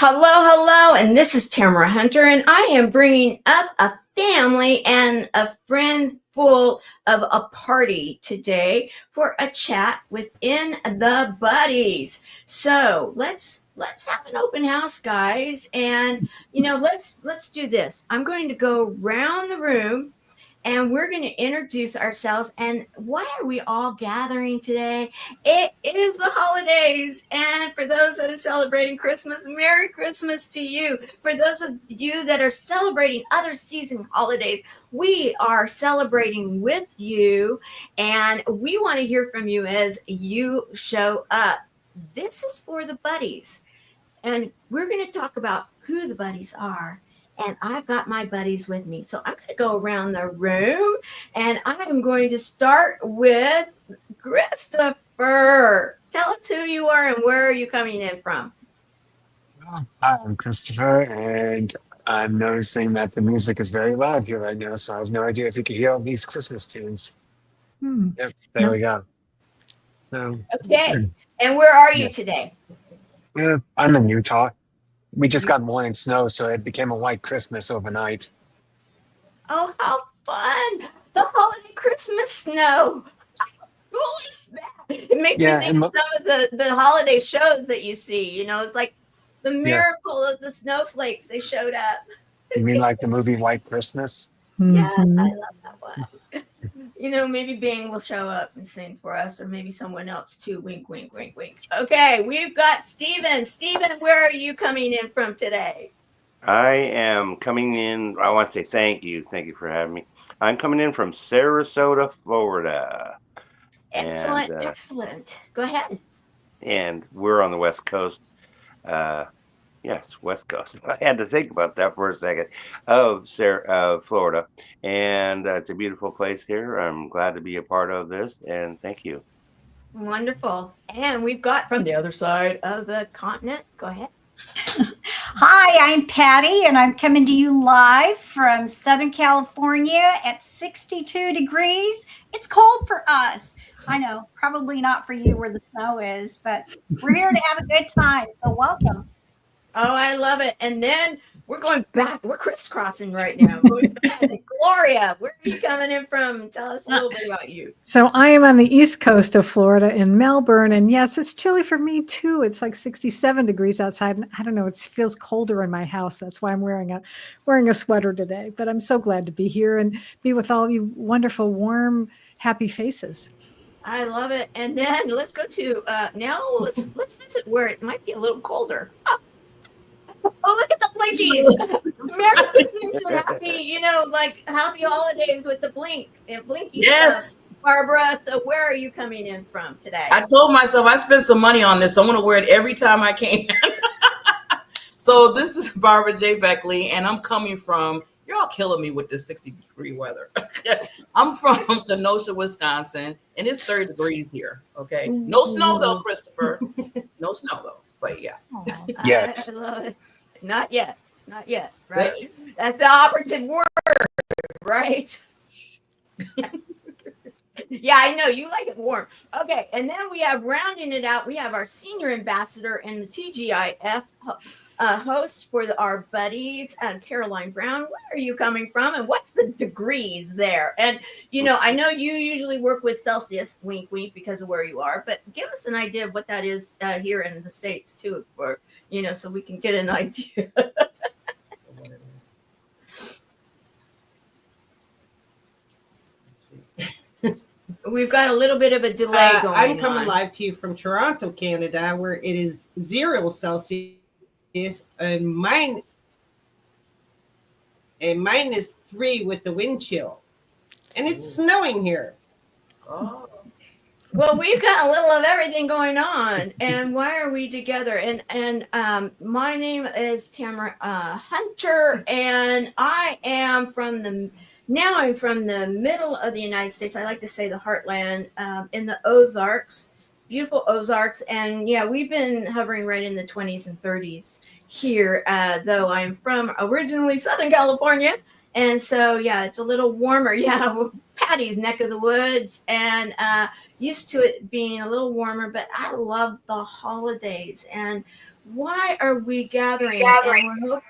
Hello, and this is Tamara Hunter, and I am bringing up a family and a friends full of a party today for a chat within the buddies. So let's have an open house, guys, and let's do this. I'm going to go around the room and we're going to introduce ourselves. And why are we all gathering today? It is the holidays. And for those that are celebrating Christmas, Merry Christmas to you. For those of you that are celebrating other season holidays, we are celebrating with you. And we want to hear from you as you show up. This is for the buddies. And we're going to talk about who the buddies are. And I've got my buddies with me. So I'm going to go around the room and I'm going to start with Christopher. Tell us who you are and where are you coming in from? Hi, I'm Christopher, and I'm noticing that the music is very loud here right now, so I have no idea if you can hear all these Christmas tunes. Hmm. Yep, there we go. So, Okay. And where are you yeah, today? I'm in Utah. We just got morning snow, so it became a white Christmas overnight. Oh, how fun. The holiday Christmas snow. Cool is that? It makes me Yeah, think of some of the holiday shows that you see. It's like the yeah, miracle of the snowflakes. They showed up. you mean like the movie White Christmas? Yes, I Mhm. love that one. Maybe Bing will show up and sing for us, or maybe someone else too. Wink, wink, wink, wink. Okay, we've got Steven. Steven, where are you coming in from today? I am coming in. I want to say thank you. Thank you for having me. I'm coming in from Sarasota, Florida, and Excellent, excellent. Go ahead. and we're on the West Coast. Uh, yes, West Coast. I had to think about that for a second. Florida, and it's a beautiful place here. I'm glad to be a part of this, and thank you. Wonderful. And we've got from the other side of the continent. Go ahead. Hi, I'm Patty, and I'm coming to you live from Southern California at 62 degrees. It's cold for us. I know, probably not for you where the snow is, but we're here to have a good time. So welcome. Oh, I love it. And then we're going back. We're crisscrossing right now. Going back to Gloria, where are you coming in from? Tell us a little bit about you. So I am on the east coast of Florida in Melbourne, and yes, it's chilly for me too. It's like 67 degrees outside, and I don't know, it feels colder in my house. That's why I'm wearing a sweater today. But I'm so glad to be here and be with all you wonderful, warm, happy faces. I love it. And then let's go to now. Let's visit where it might be a little colder. Oh, look at the blinkies! Merry Christmas and happy holidays with the blink and blinky Yes. stuff. Barbara, so where are you coming in from today? I told myself I spent some money on this. So I'm going to wear it every time I can. So this is Barbara J. Beckley, and I'm coming from, you're all killing me with this 60-degree weather. I'm from Kenosha, Wisconsin, and it's 30 degrees here. Okay. No snow, though, Christopher. No snow, though. But yeah. Yes. I love it. Not yet. Not yet. Right? That's the operative word, right? Yeah, I know you like it warm. Okay, and then we have rounding it out. We have our senior ambassador and the TGIF host for our buddies, Caroline Brown. Where are you coming from, and what's the degrees there? And I know you usually work with Celsius, wink, wink, because of where you are. But give us an idea of what that is here in the States too, for so we can get an idea. We've got a little bit of a delay going I'm coming on. live to you from Toronto, Canada, where it is 0 Celsius and -3 with the wind chill, and it's snowing here. Oh. Well, we've got a little of everything going on, and why are we together? And my name is Tamara Hunter, and I'm from the middle of the United States. I like to say the heartland, in the Ozarks, beautiful Ozarks, and yeah, we've been hovering right in the 20s and 30s here. Though I'm from originally Southern California, and so yeah, it's a little warmer. Yeah, Patty's neck of the woods, and used to it being a little warmer, but I love the holidays. And why are we gathering? And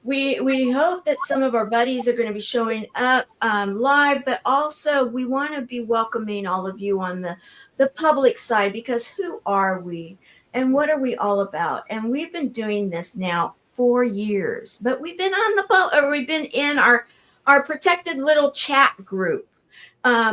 we hope that some of our buddies are going to be showing up live, but also we want to be welcoming all of you on the public side, because who are we and what are we all about? And we've been doing this now 4 years, but we've been we've been in our protected little chat group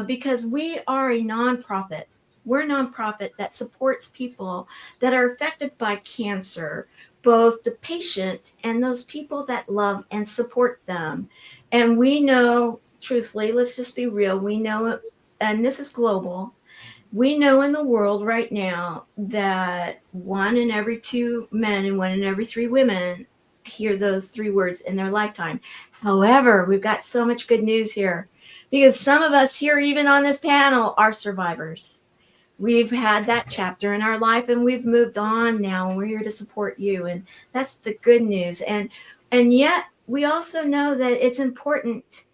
because we are a nonprofit. We're a nonprofit that supports people that are affected by cancer, both the patient and those people that love and support them. And we know, truthfully, let's just be real, we know, and this is global, we know in the world right now that 1 in every 2 men and 1 in every 3 women hear those 3 words in their lifetime. However, we've got so much good news here, because some of us here, even on this panel, are survivors. We've had that chapter in our life and we've moved on now, and we're here to support you. And that's the good news. And yet we also know that it's important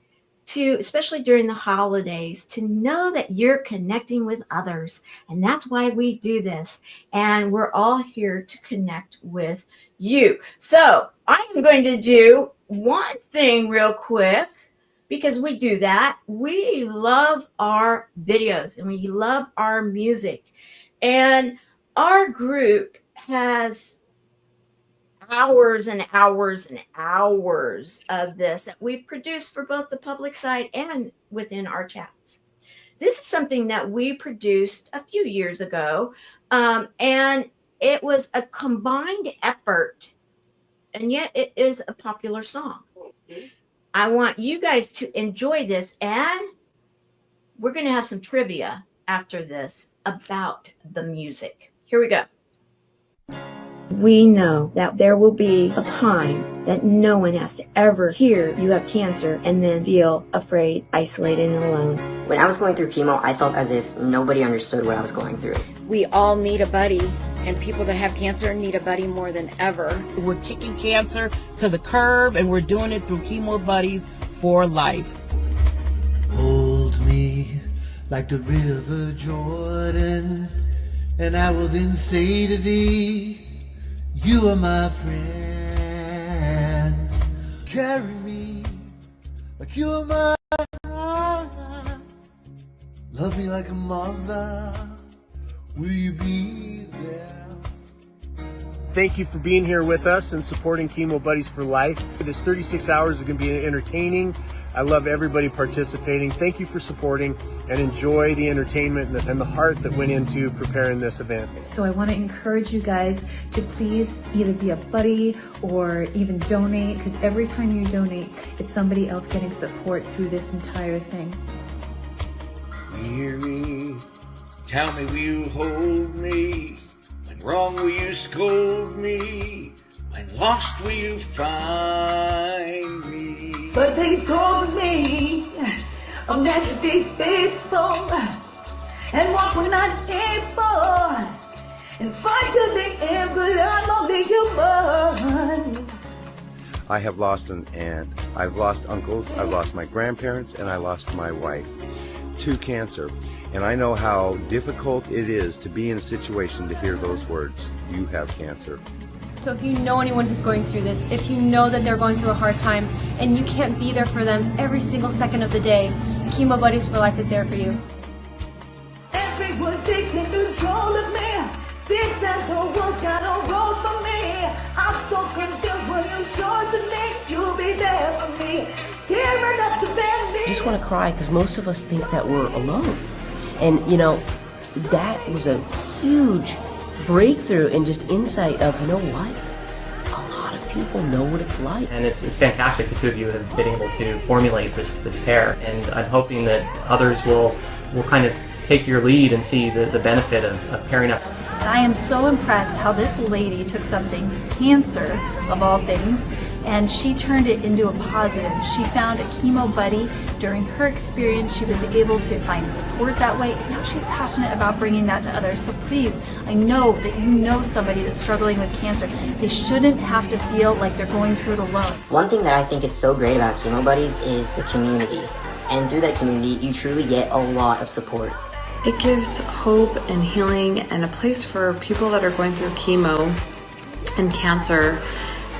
to, especially during the holidays, to know that you're connecting with others. And that's why we do this. And we're all here to connect with you. So I'm going to do one thing real quick, because we do that. We love our videos and we love our music. And our group has hours and hours and hours of this that we've produced for both the public side and within our chats. This is something that we produced a few years ago, and it was a combined effort, and yet it is a popular song. I want you guys to enjoy this, and we're going to have some trivia after this about the music. Here we go. We know that there will be a time that no one has to ever hear you have cancer and then feel afraid, isolated, and alone. When I was going through chemo, I felt as if nobody understood what I was going through. We all need a buddy, and people that have cancer need a buddy more than ever. We're kicking cancer to the curb, and we're doing it through Chemo Buddies for life. Hold me like the river Jordan, and I will then say to thee, you are my friend. Carry me like you are my brother. Love me like a mother. Will you be there? Thank you for being here with us and supporting Chemo Buddies for Life. This 36 hours is going to be entertaining. I love everybody participating. Thank you for supporting, and enjoy the entertainment and the heart that went into preparing this event. So I want to encourage you guys to please either be a buddy or even donate, because every time you donate, it's somebody else getting support through this entire thing. Hear me, tell me, will you hold me? When wrong, will you scold me? When lost, will you find me? But they told me I'm meant to be faithful and walk when I'm able and fight till the end, but I'm only human. I have lost an aunt, I've lost uncles, I've lost my grandparents, and I lost my wife to cancer. And I know how difficult it is to be in a situation to hear those words, you have cancer. So if you know anyone who's going through this, if you know that they're going through a hard time and you can't be there for them every single second of the day, Chemo Buddies for Life is there for you. Everyone's taking control of me. Since that the world's got a role for me. I'm so confused when you show to me. You'll be there for me. Here enough to bend me. I just want to cry because most of us think that we're alone. And, you know, that was a huge breakthrough and just insight of, you know what? A lot of people know what it's like. And it's fantastic the two of you have been able to formulate this pair, and I'm hoping that others will kind of take your lead and see the benefit of pairing up. I am so impressed how this lady took something, cancer of all things, and she turned it into a positive. She found a chemo buddy. During her experience, she was able to find support that way, and now she's passionate about bringing that to others. So please, I know that you know somebody that's struggling with cancer. They shouldn't have to feel like they're going through it alone. One thing that I think is so great about Chemo Buddies is the community. And through that community, you truly get a lot of support. It gives hope and healing and a place for people that are going through chemo and cancer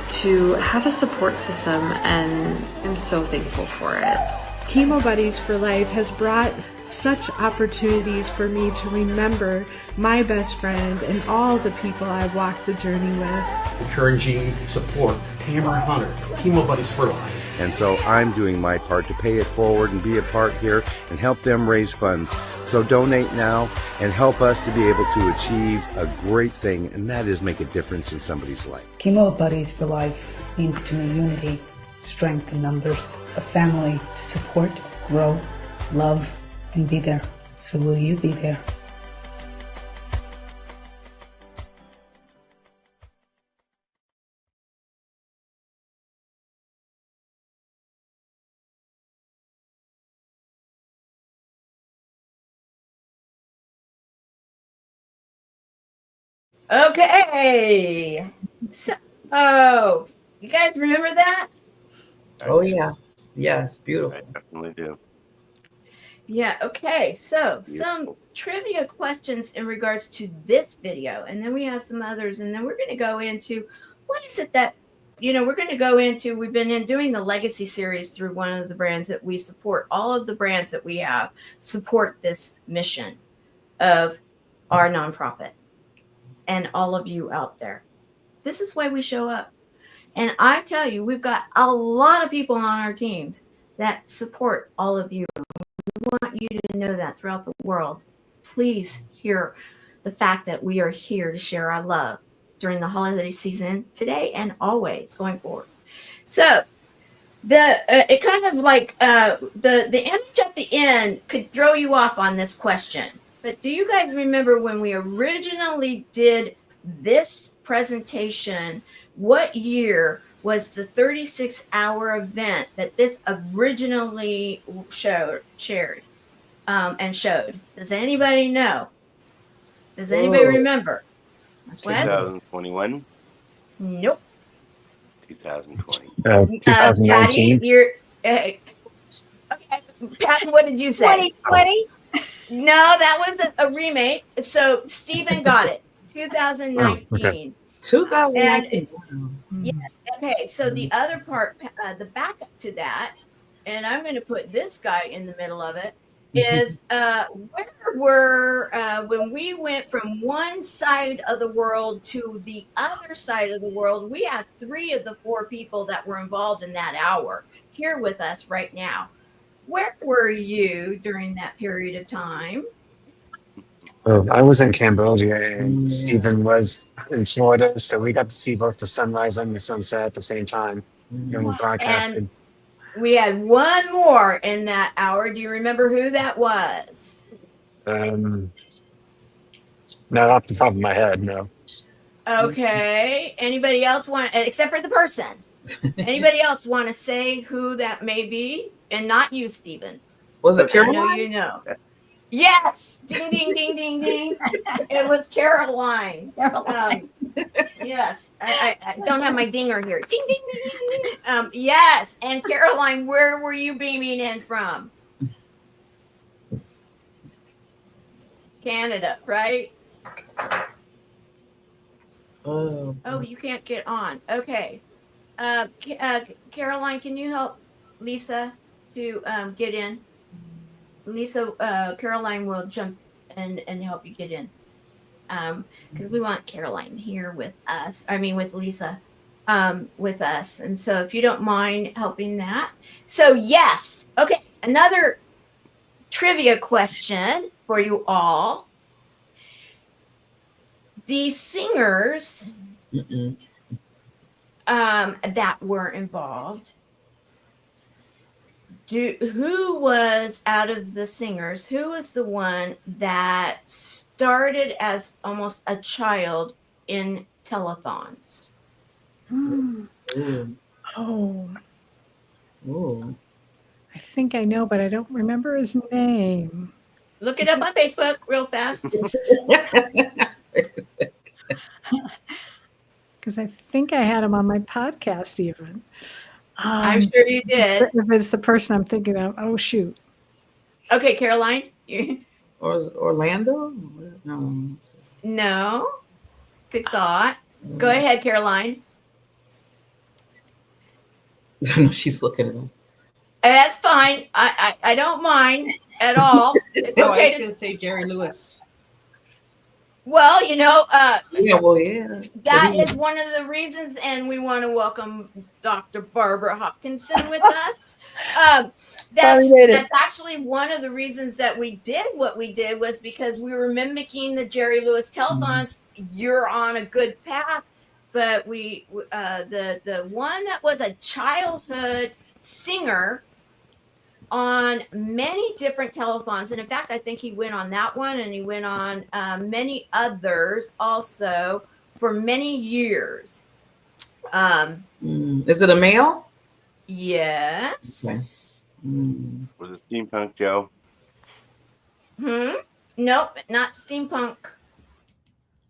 to have a support system, and I'm so thankful for it. Chemo Buddies for Life has brought such opportunities for me to remember my best friend and all the people I've walked the journey with. Encouraging support, Tamara Hunter, Chemo Buddies for Life. And so I'm doing my part to pay it forward and be a part here and help them raise funds. So donate now and help us to be able to achieve a great thing, and that is make a difference in somebody's life. Chemo Buddies for Life means to me unity, strength in numbers, a family to support, grow, love, and be there. So will you be there? Okay. So, you guys remember that? Oh yeah, yes, beautiful. I definitely do. Yeah. Okay. So some trivia questions in regards to this video, and then we have some others, and then we're going to go into what is it that we're going to go into. We've been doing the legacy series through one of the brands that we support. All of the brands that we have support this mission of our nonprofit. And all of you out there. This is why we show up. And I tell you, we've got a lot of people on our teams that support all of you. We want you to know that throughout the world. Please hear the fact that we are here to share our love during the holiday season today and always going forward. So it kind of like the image at the end could throw you off on this question. But do you guys remember when we originally did this presentation, what year was the 36-hour event that this originally shared and showed? Does anybody know? Does anybody remember? 2021? Nope. 2020. 2019. Patty, okay, Patty, what did you say? 2020? No, that was a remake. So Stephen got it. 2019. Oh, okay. 2019. Yeah. Okay. So the other part, the backup to that, and I'm going to put this guy in the middle of it, is where were when we went from one side of the world to the other side of the world. We have 3 of the 4 people that were involved in that hour here with us right now. Where were you during that period of time? I was in Cambodia and Stephen was in Florida, so we got to see both the sunrise and the sunset at the same time when we broadcasted. And we had one more in that hour. Do you remember who that was? Not off the top of my head, no. Okay. Anybody else want, except for the person? Anybody else want to say who that may be? And not you, Stephen. Was it Caroline? I know you know. Yes. Ding, ding, ding, ding, ding. It was Caroline. Yes. I don't have my dinger here. Ding, ding, ding, ding, ding. Yes. And Caroline, where were you beaming in from? Canada, right? Oh, you can't get on. Okay. Caroline, can you help Lisa to get in? Lisa, Caroline will jump and help you get in. Because we want Caroline here with us. I mean, with Lisa, with us. And so if you don't mind helping that. So yes. Okay. Another trivia question for you all. The singers that were involved, who was out of the singers, who was the one that started as almost a child in telethons? Oh. I think I know, but I don't remember his name. Look it up on Facebook real fast. Because I think I had him on my podcast even. I'm sure you did. If it's the person I'm thinking of, oh shoot. Okay, Caroline. Or is it Orlando? No. No. Good thought. Go ahead, Caroline. I know she's looking at him. That's fine. I don't mind at all. It's No, I was okay. going to say Jerry Lewis. Well, Yeah, well, yeah. that is one of the reasons, and we want to welcome Dr. Barbara Hopkinson with us. That's actually one of the reasons that we did what we did, was because we were mimicking the Jerry Lewis telethons. You're on a good path, but the one that was a childhood singer on many different telethons, and in fact, I think he went on that one, and he went on many others also for many years. Is it a male? Yes. Okay. Was it Steampunk Joe? Nope, not steampunk.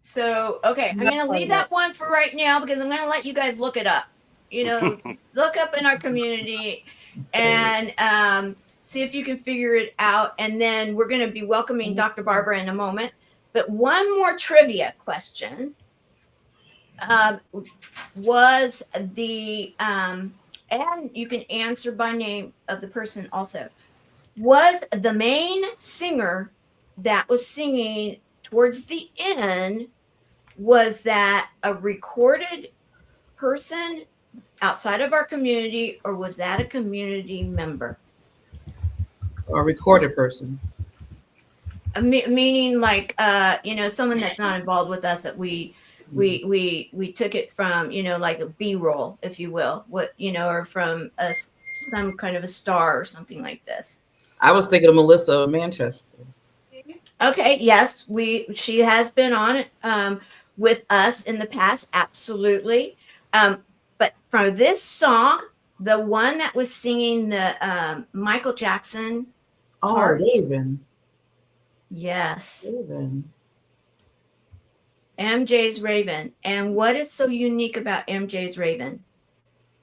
So, okay, I'm going to leave that one for right now, because I'm going to let you guys look it up. Look up in our community and see if you can figure it out. And then we're going to be welcoming Dr. Barbara in a moment. But one more trivia question was the, and you can answer by name of the person also, was the main singer that was singing towards the end, was that a recorded person outside of our community, or was that a community member? A recorded person. Meaning like, someone that's not involved with us, that we took it from, like a B-roll, if you will, or from some kind of a star or something like this. I was thinking of Melissa Manchester. Okay. Yes. She has been on with us in the past. Absolutely. But for this song, the one that was singing the Michael Jackson part. Raven. Yes. Raven. MJ's Raven. And what is so unique about MJ's Raven?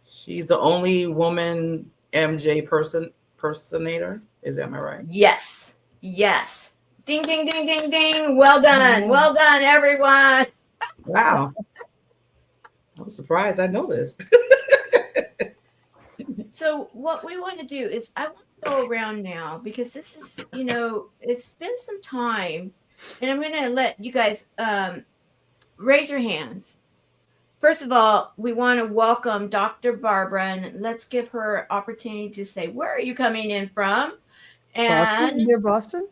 She's the only woman MJ personator. Is that right? Yes. Yes. Ding, ding, ding, ding, ding. Well done. Well done, everyone. Wow. I was surprised. I know this. So what we want to do is, I want to go around now, because this is, it's been some time, and I'm going to let you guys raise your hands. First of all, we want to welcome Dr. Barbara, and let's give her an opportunity to say, where are you coming in from? And Near Boston?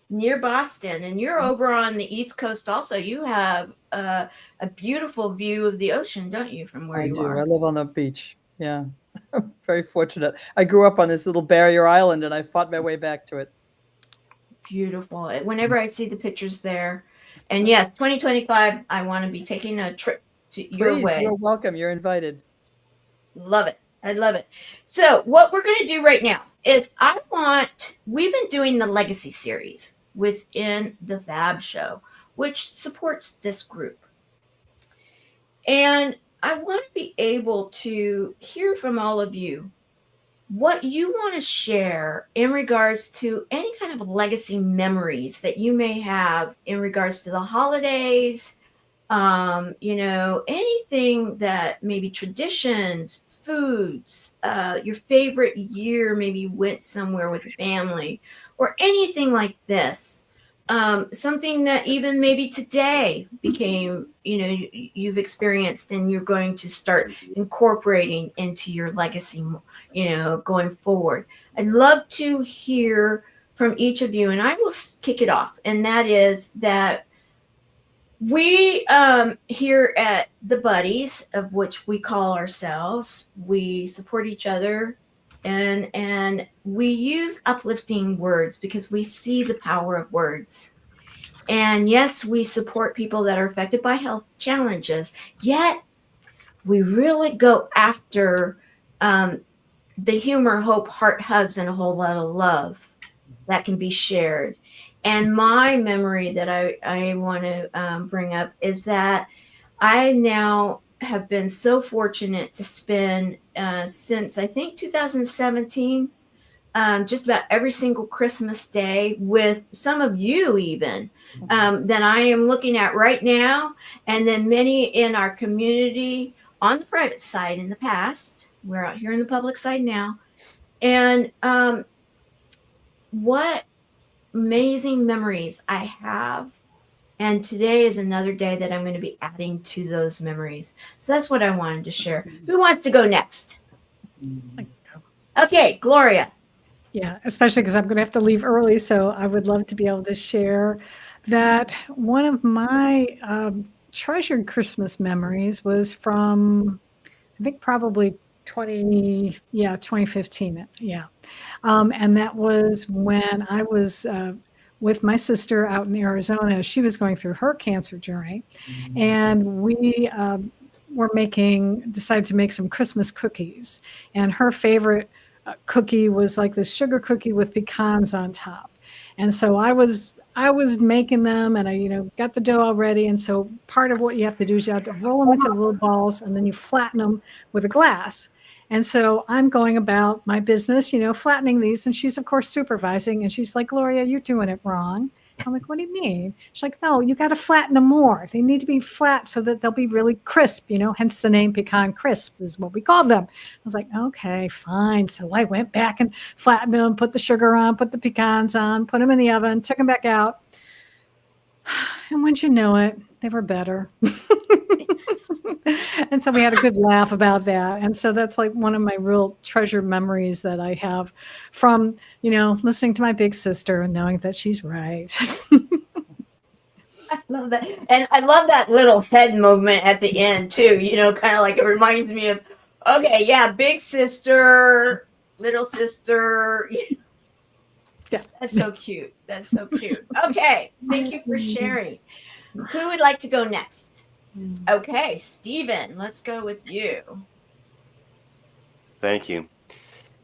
Near Boston. And you're over on the East Coast also. You have a beautiful view of the ocean, don't you, from where you are? I live on the beach. Yeah. I'm very fortunate. I grew up on this little barrier island, and I fought my way back to it. Beautiful. Whenever I see the pictures there. And yes, 2025, I want to be taking a trip to your way. You're welcome. You're invited. Love it. I love it. So what we're going to do right now is, we've been doing the Legacy series within the Fab Show, which supports this group. And I want to be able to hear from all of you what you want to share in regards to any kind of legacy memories that you may have in regards to the holidays, anything that maybe traditions, foods, your favorite year, maybe you went somewhere with the family, or anything like this. Something that even maybe today became, you've experienced, and you're going to start incorporating into your legacy, going forward. I'd love to hear from each of you, and I will kick it off. And that is that we here at the Buddies, of which we call ourselves, we support each other, and we use uplifting words because we see the power of words. And yes, we support people that are affected by health challenges, yet we really go after the humor, hope, heart hugs, and a whole lot of love that can be shared. And my memory that I want to bring up is that I now have been so fortunate to spend since I think 2017 just about every single Christmas day with some of you even that I am looking at right now, and then many in our community on the private side in the past. We're out here in the public side now. And what amazing memories I have. And today is another day that I'm going to be adding to those memories. So that's what I wanted to share. Who wants to go next? Okay, Gloria. Yeah, especially because I'm going to have to leave early. So I would love to be able to share that one of my treasured Christmas memories was from, I think probably 2015. Yeah. And that was when I was with my sister out in Arizona. She was going through her cancer journey. And we decided to make some Christmas cookies. And her favorite cookie was like this sugar cookie with pecans on top. And so I was making them, and I, got the dough all ready. And so part of what you have to do is you have to roll them into little balls, and then you flatten them with a glass. And so I'm going about my business, flattening these. And she's, of course, supervising. And she's like, Gloria, you're doing it wrong. I'm like, what do you mean? She's like, no, you got to flatten them more. They need to be flat so that they'll be really crisp, hence the name Pecan Crisp is what we called them. I was like, okay, fine. So I went back and flattened them, put the sugar on, put the pecans on, put them in the oven, took them back out. And once you know it, they were better. And so we had a good laugh about that. And so that's like one of my real treasure memories that I have from, listening to my big sister and knowing that she's right. I love that. And I love that little head movement at the end too, kind of like it reminds me of, okay, yeah, big sister, little sister. Yeah. That's so cute. That's so cute. Okay. Thank you for sharing. Who would like to go next? Okay, Stephen, let's go with you. Thank you.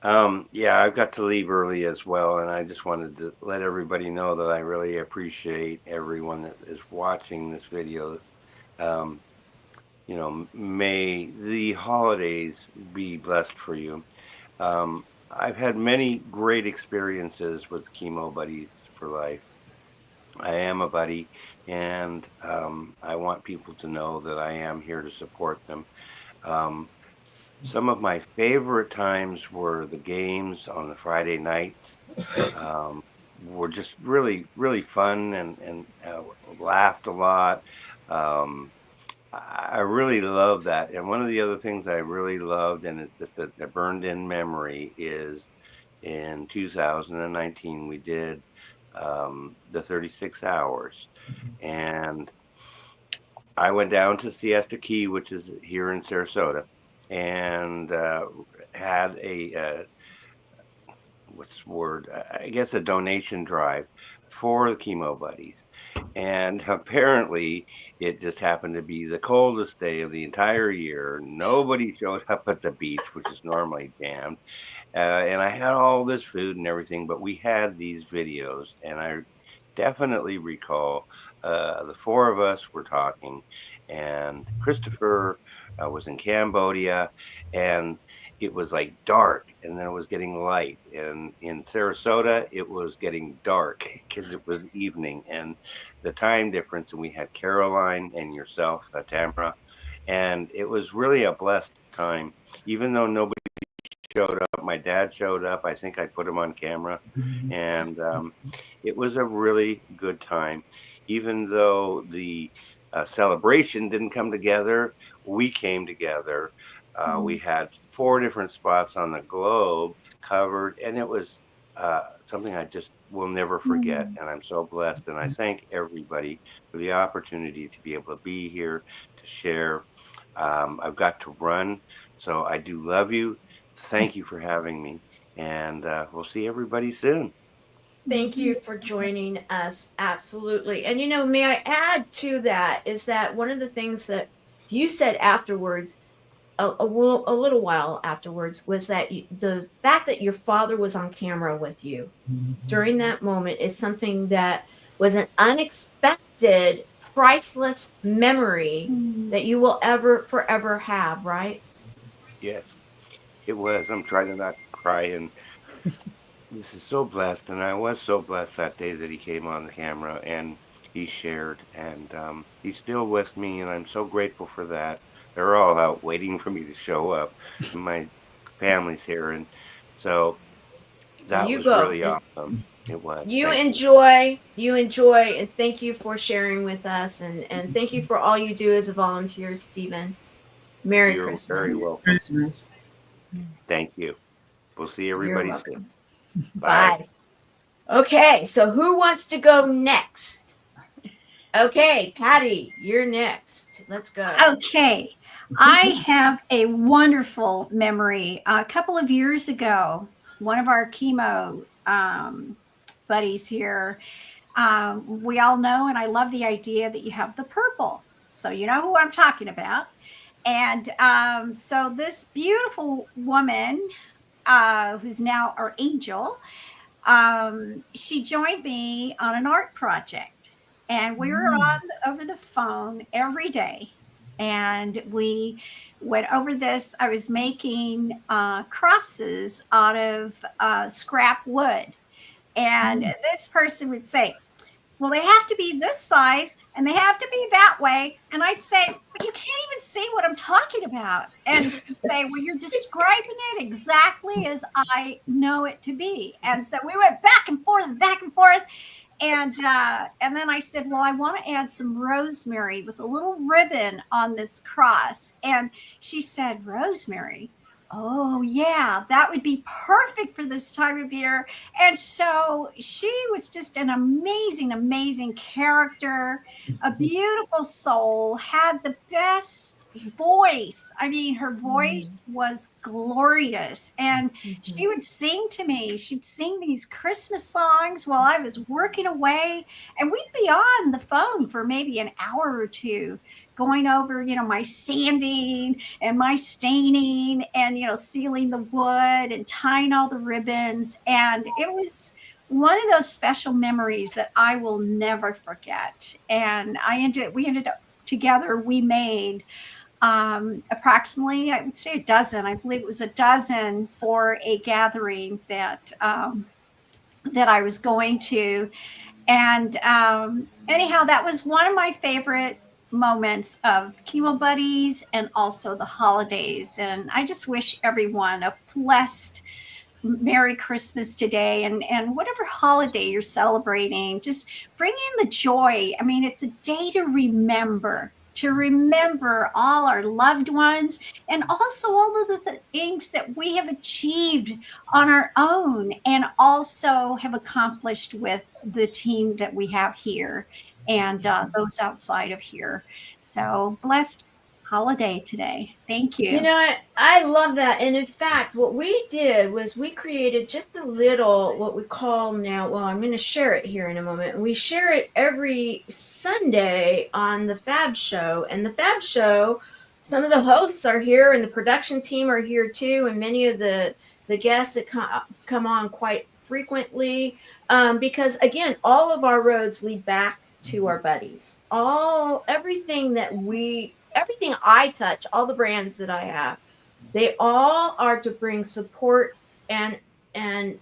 Yeah, I've got to leave early as well, and I just wanted to let everybody know that I really appreciate everyone that is watching this video. May the holidays be blessed for you. I've had many great experiences with Chemo Buddies for Life. I am a buddy, and I want people to know that I am here to support them. Some of my favorite times were the games on the Friday nights. Were just really, really fun and laughed a lot. I really love that. And one of the other things I really loved, and it's just a burned in memory, is in 2019 we did the 36 hours. And I went down to Siesta Key, which is here in Sarasota, and had a a donation drive for the Chemo Buddies. And apparently it just happened to be the coldest day of the entire year. Nobody showed up at the beach, which is normally jammed. And I had all this food and everything, but we had these videos, and I definitely recall the four of us were talking, and Christopher was in Cambodia, and it was like dark, and then it was getting light. And in Sarasota, it was getting dark because it was evening, and the time difference. And we had Caroline and yourself, Tamara, and it was really a blessed time. Even though nobody showed up, my dad showed up. I think I put him on camera, and it was a really good time. Even though the celebration didn't come together, we came together. We had 4 different spots on the globe covered, and it was something I just will never forget. And I'm so blessed, and I thank everybody for the opportunity to be able to be here to share. I've got to run, so I do love you. Thank you for having me, and we'll see everybody soon. Thank you for joining us. Absolutely. And may I add to that is that one of the things that you said afterwards, a little while afterwards, was that the fact that your father was on camera with you during that moment is something that was an unexpected, priceless memory that you will forever have, right? Yes, it was. I'm trying to not cry and This is so blessed, and I was so blessed that day that he came on the camera and he shared, and he's still with me, and I'm so grateful for that. They're all out waiting for me to show up. My family's here, and so Well, that you was go. really awesome. It was. You Thank you. enjoy, and thank you for sharing with us, and thank you for all you do as a volunteer, Stephen. Merry You're very Christmas. welcome. Christmas. Thank you. We'll see You're everybody soon. welcome. Bye. Bye. Okay, so who wants to go next? Okay, Patty, you're next. Let's go. Okay. I have a wonderful memory. A couple of years ago, one of our chemo buddies here, we all know, and I love the idea that you have the purple. So you know who I'm talking about. And so this beautiful woman, who's now our angel, she joined me on an art project, and we were on over the phone every day, and we went over this. I was making crosses out of scrap wood, and this person would say, well, they have to be this size and they have to be that way. And I'd say, but you can't even see what I'm talking about. And she'd say, well, you're describing it exactly as I know it to be. And so we went back and forth and back and forth. And then I said, well, I want to add some rosemary with a little ribbon on this cross. And she said, rosemary? Oh, yeah, that would be perfect for this time of year. And so she was just an amazing, amazing character, a beautiful soul, had the best voice. I mean, her voice was glorious. And she would sing to me. She'd sing these Christmas songs while I was working away. And we'd be on the phone for maybe an hour or two, going over, my sanding and my staining and, sealing the wood and tying all the ribbons. And it was one of those special memories that I will never forget. And we ended up together, we made approximately, I would say a dozen. I believe it was a dozen for a gathering that I was going to. And anyhow, that was one of my favorite moments of Chemo Buddies and also the holidays. And I just wish everyone a blessed Merry Christmas today, and whatever holiday you're celebrating, just bring in the joy. I mean, it's a day to remember all our loved ones and also all of the things that we have achieved on our own and also have accomplished with the team that we have here and those outside of here. So blessed holiday today. Thank you. I love that. And in fact, what we did was we created just a little, what we call now, well, I'm going to share it here in a moment. We share it every Sunday on the Fab Show. And the Fab Show, some of the hosts are here and the production team are here too. And many of the guests that come on quite frequently, because again, all of our roads lead back to our buddies. Everything I touch, all the brands that I have, they all are to bring support and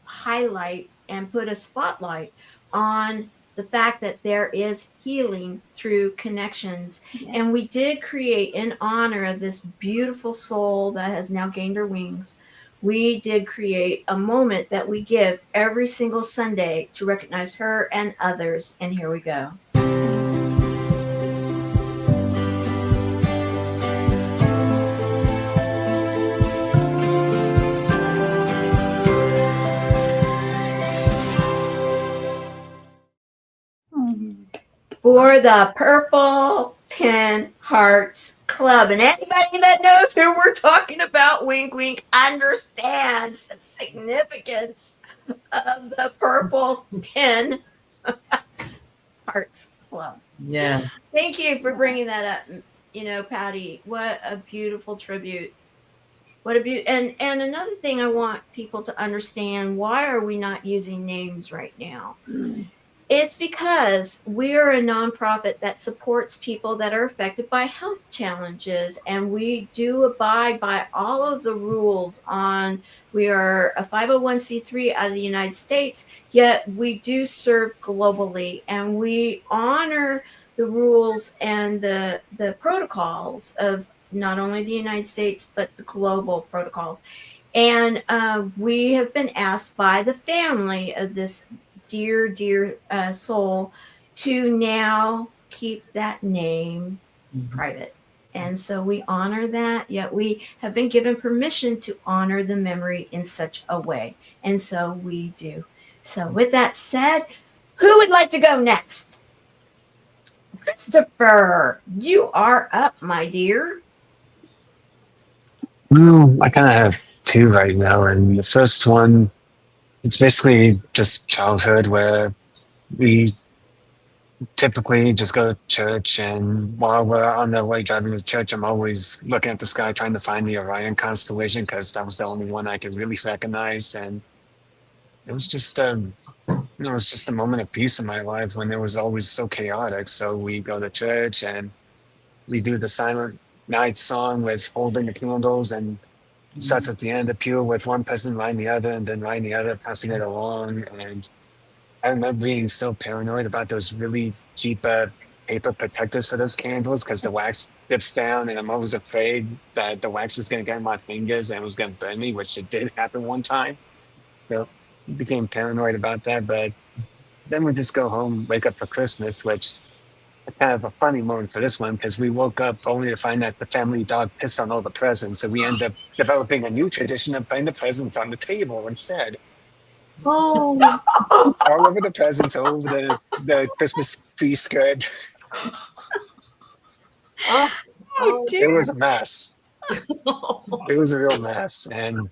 highlight and put a spotlight on the fact that there is healing through connections. Yeah. And we did create, in honor of this beautiful soul that has now gained her wings, we did create a moment that we give every single Sunday to recognize her and others. And here we go. For the Purple Pin Hearts Club. And anybody that knows who we're talking about, wink, wink, understands the significance of the Purple Pin Hearts Club. Yeah. So, thank you for bringing that up, Patty. What a beautiful tribute. What a beauty. And another thing I want people to understand, why are we not using names right now? It's because we're a nonprofit that supports people that are affected by health challenges, and we do abide by all of the rules on. We are a 501c3 out of the United States, yet we do serve globally, and we honor the rules and the protocols of not only the United States, but the global protocols. And we have been asked by the family of this dear soul to now keep that name private. And so we honor that, yet we have been given permission to honor the memory in such a way. And so we do. So with that said, who would like to go next? Christopher, you are up, my dear. Well, I kind of have two right now. And the first one, it's basically just childhood where we typically just go to church, and while we're on the way driving to church, I'm always looking at the sky trying to find the Orion constellation because that was the only one I could really recognize. And it was just it was just a moment of peace in my life when it was always so chaotic. So we go to church and we do the Silent Night song with holding the candles, and it starts at the end of the pew with one person lighting the other and then lighting the other, passing it along. And I remember being so paranoid about those really cheap paper protectors for those candles because the wax dips down, and I'm always afraid that the wax was going to get in my fingers and it was going to burn me, which it did happen one time. So I became paranoid about that. But then we just go home, wake up for Christmas, which is kind of a funny moment for this one because we woke up only to find that the family dog pissed on all the presents. So we end up developing a new tradition of putting the presents on the table instead. Oh, all over the presents, all over the Christmas tree skirt. It was a mess. It was a real mess. And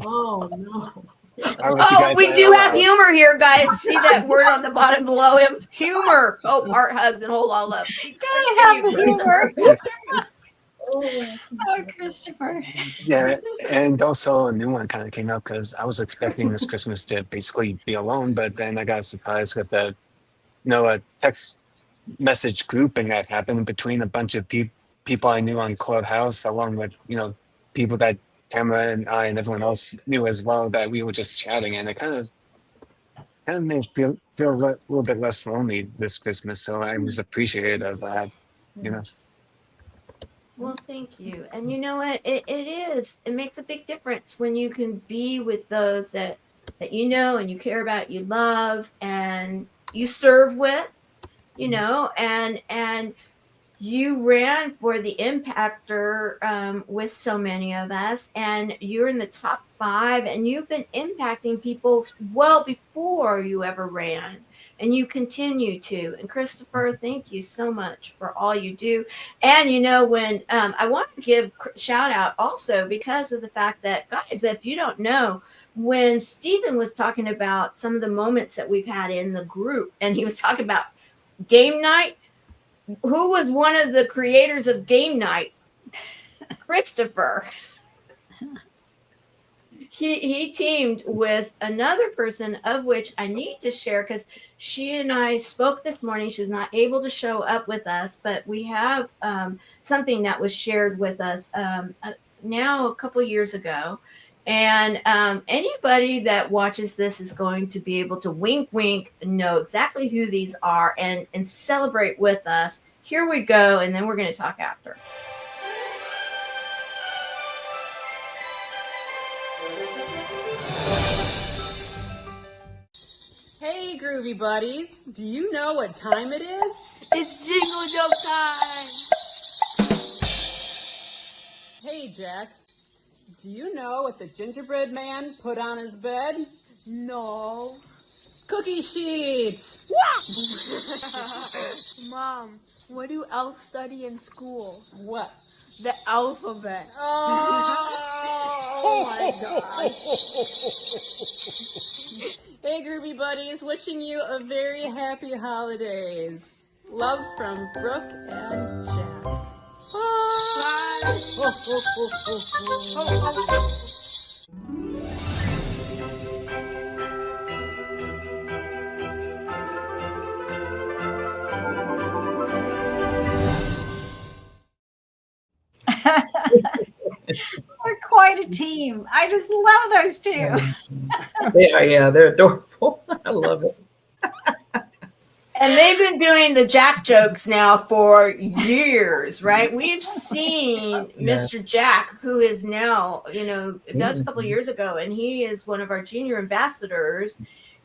oh no. Oh, we do have humor here, guys. See that word on the bottom below him? Humor. Oh, heart hugs and hold all up. Gotta have the humor. Oh, Christopher. yeah, and also a new one kind of came up because I was expecting this Christmas to basically be alone, but then I got surprised with a text message grouping that happened between a bunch of people I knew on Clubhouse, along with people that Tamara and I and everyone else knew as well, that we were just chatting, and it kind of made me feel a little bit less lonely this Christmas. So I was appreciative of that, Well, thank you. And you know what? It makes a big difference when you can be with those that you know and you care about, you love, and you serve with, and you ran for the impactor with so many of us, and you're in the top 5, and you've been impacting people well before you ever ran. And you continue to. And Christopher, thank you so much for all you do. And when I want to give shout out also because of the fact that, guys, if you don't know, when Stephen was talking about some of the moments that we've had in the group, and he was talking about game night, who was one of the creators of game night? Christopher. He teamed with another person, of which I need to share because she and I spoke this morning. She was not able to show up with us, but we have something that was shared with us now a couple years ago. And anybody that watches this is going to be able to wink, know exactly who these are and celebrate with us. Here we go, and then we're going to talk after. Hey, Groovy Buddies. Do you know what time it is? It's Jingle Joke time! Hey, Jack. Do you know what the gingerbread man put on his bed? No. Cookie sheets! Mom, what do elves study in school? What? The alphabet. Oh my gosh. Hey, Groovy Buddies, wishing you a very happy holidays. Love from Brooke and Jack. Bye. Bye. What a team. I just love those two. They're adorable. I love it. And they've been doing the Jack jokes now for years, right? We've seen Mr. Jack, who is now, that was a couple of years ago, and he is one of our junior ambassadors.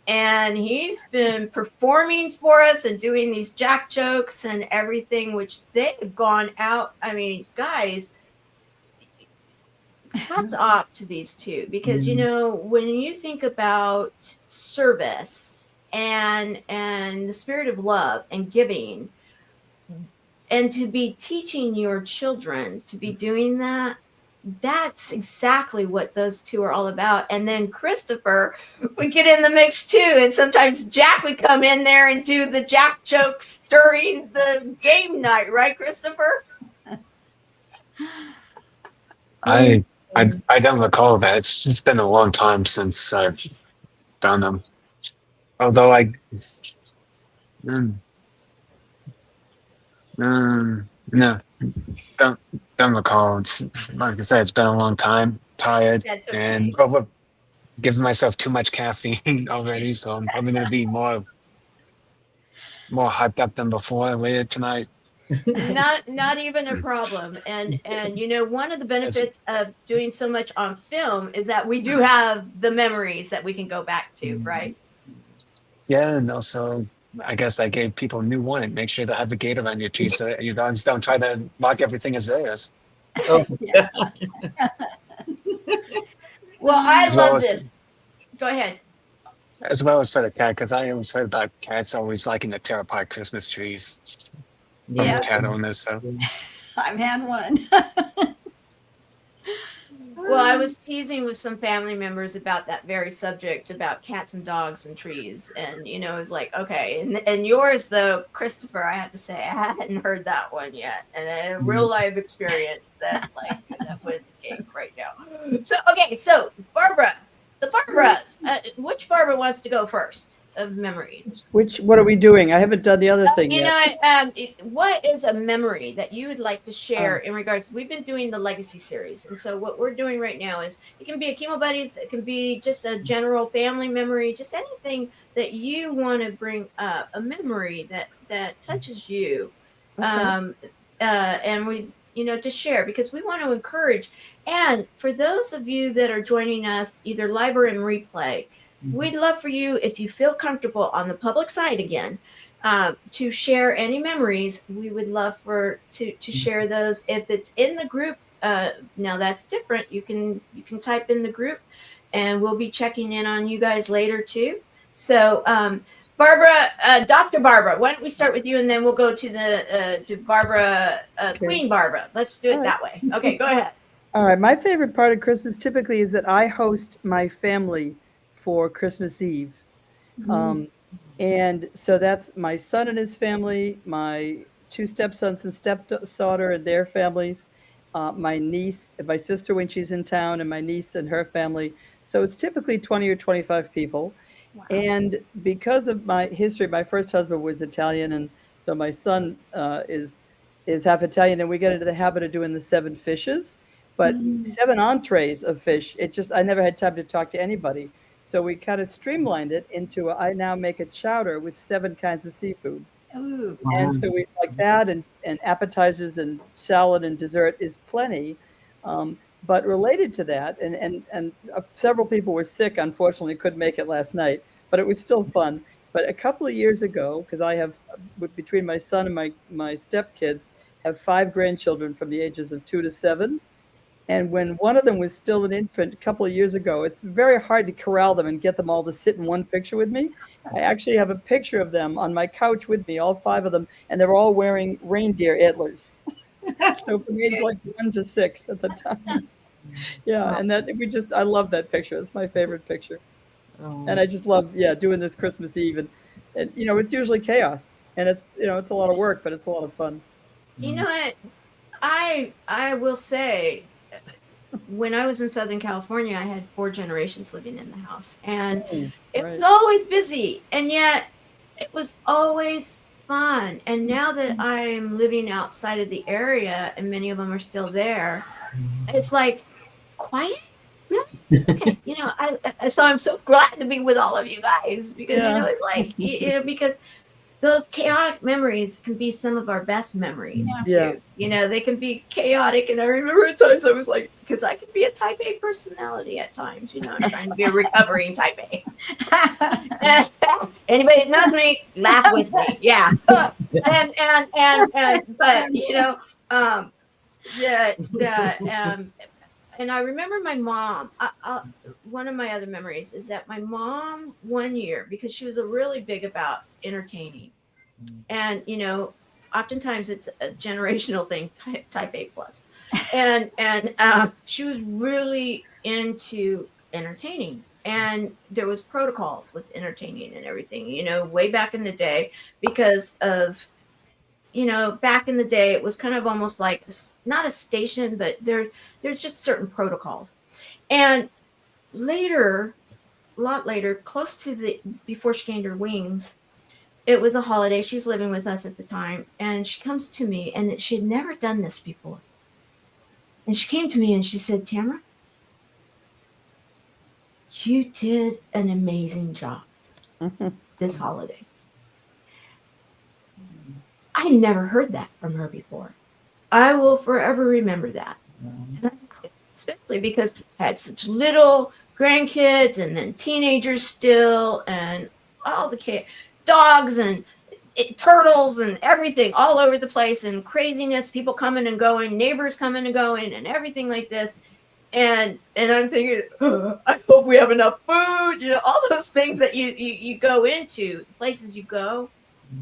And he's been performing for us and doing these Jack jokes and everything, which they've gone out. I mean, guys, hats off to these two, because, when you think about service, and the spirit of love and giving, and to be teaching your children to be doing that, that's exactly what those two are all about. And then Christopher would get in the mix too, and sometimes Jack would come in there and do the Jack jokes during the game night, right, Christopher? I don't recall that. It's just been a long time since I've done them. Although no, don't recall. It's, like I said, it's been a long time. Tired. That's okay. And giving myself too much caffeine already, so I'm probably gonna be more hyped up than before later tonight. Not even a problem. And one of the benefits of doing so much on film is that we do have the memories that we can go back to, right? Yeah, and also I guess I gave people new warning. Make sure to have a gate around your tree so that your dogs don't try to mark everything as theirs. Oh, yeah. Well, I love this. Go ahead. As well as for the cat, because I always heard about cats always liking to tear apart Christmas trees. From Yeah. the cat owners, so. I've had one. Well, I was teasing with some family members about that very subject, about cats and dogs and trees. And, it's like, okay. And yours, though, Christopher, I have to say, I hadn't heard that one yet. And a real life experience, that's like, that wins the game right now. So, okay. So, Barbara, which Barbara wants to go first of memories? What are we doing? I haven't done the other thing yet. What is a memory that you would like to share in regards? We've been doing the legacy series, and so what we're doing right now is it can be a Chemo Buddies, it can be just a general family memory, just anything that you want to bring up, a memory that touches you, and we to share, because we want to encourage. And for those of you that are joining us either live or in replay, we'd love for you, if you feel comfortable on the public side again, to share any memories. We would love to share those. If it's in the group, now that's different. You can type in the group, and we'll be checking in on you guys later too. So, Barbara, Dr. Barbara, why don't we start with you, and then we'll go to Barbara, Queen Barbara. Let's do it that way. Okay, go ahead. All right. My favorite part of Christmas typically is that I host my family for Christmas Eve. And so that's my son and his family, my two stepsons and stepdaughter and their families, my niece and my sister when she's in town, and my niece and her family. So it's typically 20 or 25 people. Wow. And because of my history, my first husband was Italian, and so my son is half Italian, and we get into the habit of doing the 7 fishes, but 7 entrees of fish. I never had time to talk to anybody. So we kind of streamlined it into I now make a chowder with 7 kinds of seafood. Ooh. And so we like that, and appetizers and salad and dessert is plenty. But related to that, and several people were sick, unfortunately couldn't make it last night, but it was still fun. But a couple of years ago, because I have, between my son and my stepkids, have 5 grandchildren from the ages of 2 to 7. And when one of them was still an infant a couple of years ago, it's very hard to corral them and get them all to sit in one picture with me. I actually have a picture of them on my couch with me, all 5 of them, and they're all wearing reindeer antlers. So from age like 1 to 6 at the time. Yeah, and I love that picture. It's my favorite picture. Oh. And I just love, doing this Christmas Eve. And it's usually chaos. And it's a lot of work, but it's a lot of fun. You know what? I will say, when I was in Southern California, I had 4 generations living in the house, and it was always busy, and yet it was always fun. And now that I'm living outside of the area, and many of them are still there, it's like quiet? Really? Okay. So I'm so glad to be with all of you guys because, it's like, because those chaotic memories can be some of our best memories too. They can be chaotic. And I remember at times I was like, because I can be a type A personality at times, I'm trying to be a recovering type A. Anybody that knows me, laugh with me. Yeah. But, and I remember my mom, one of my other memories is that my mom one year, because she was really big about entertaining. And, oftentimes it's a generational thing, type A plus. And she was really into entertaining. And there was protocols with entertaining and everything, way back in the day because of, back in the day, it was kind of almost like not a station, but there's just certain protocols. And later, a lot later, close to before she gained her wings, it was a holiday. She's living with us at the time. And she comes to me, and she had never done this before. And she came to me and she said, Tamara, you did an amazing job this holiday. I never heard that from her before. I will forever remember that. Especially because I had such little grandkids and then teenagers still and all the dogs and turtles and everything all over the place and craziness, people coming and going, neighbors coming and going and everything like this. And I'm thinking, I hope we have enough food, all those things that you go into, places you go.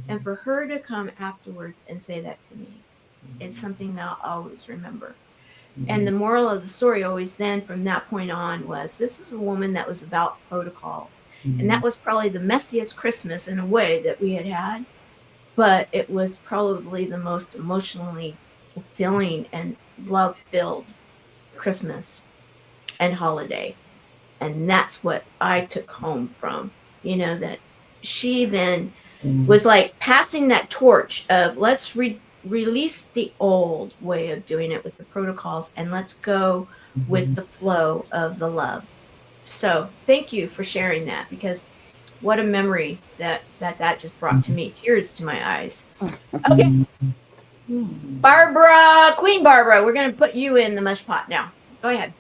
And for her to come afterwards and say that to me, it's something that I'll always remember. And the moral of the story always then from that point on was this was a woman that was about protocols. And that was probably the messiest Christmas in a way that we had. But it was probably the most emotionally fulfilling and love-filled Christmas and holiday. And that's what I took home from, that she then was like passing that torch of let's release the old way of doing it with the protocols and let's go with the flow of the love. So thank you for sharing that because what a memory that just brought to me, tears to my eyes. Okay. Barbara, Queen Barbara, we're going to put you in the mush pot now. Go ahead.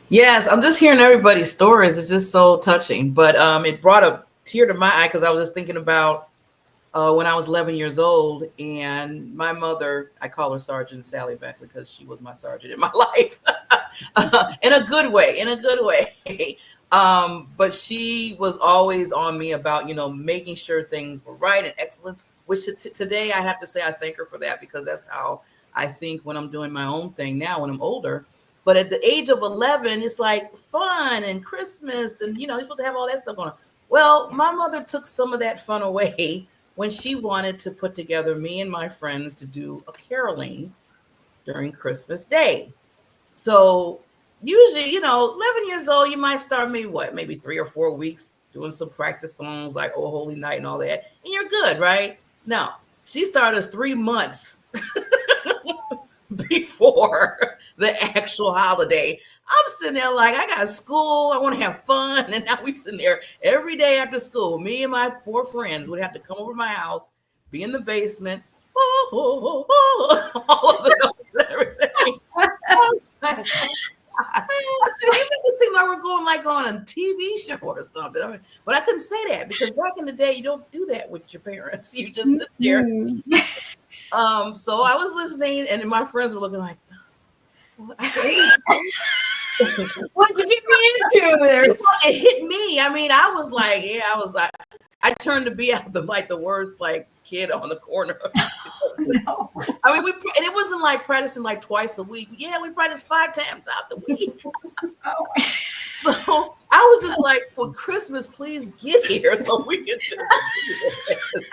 Yes, I'm just hearing everybody's stories. It's just so touching. But it brought a tear to my eye because I was just thinking about when I was 11 years old and my mother, I call her Sergeant Sally Beckley because she was my sergeant in my life in a good way. But she was always on me about, making sure things were right and excellence, which today I have to say I thank her for that because that's how I think when I'm doing my own thing now when I'm older. But at the age of 11, it's like fun and Christmas and, you're supposed to have all that stuff going on. Well, my mother took some of that fun away when she wanted to put together me and my friends to do a caroling during Christmas Day. So usually, 11 years old, you might start maybe 3 or 4 weeks doing some practice songs like Oh Holy Night and all that. And you're good, right? No, she started us 3 months before the actual holiday. I'm sitting there like, I got school, I want to have fun. And now we sitting there every day after school. Me and my 4 friends would have to come over to my house, be in the basement, all of the everything. I said, you make it seem like we're going like on a TV show or something. But I couldn't say that because back in the day, you don't do that with your parents. You just sit there. So I was listening, and my friends were looking like, I said, what did you get me into there? It hit me. I mean, I was like, I turned to be out the worst kid on the corner. No. I mean, and it wasn't like practicing twice a week. Yeah, we practiced 5 times out the week. So I was just like, for Christmas, please get here so we can do this.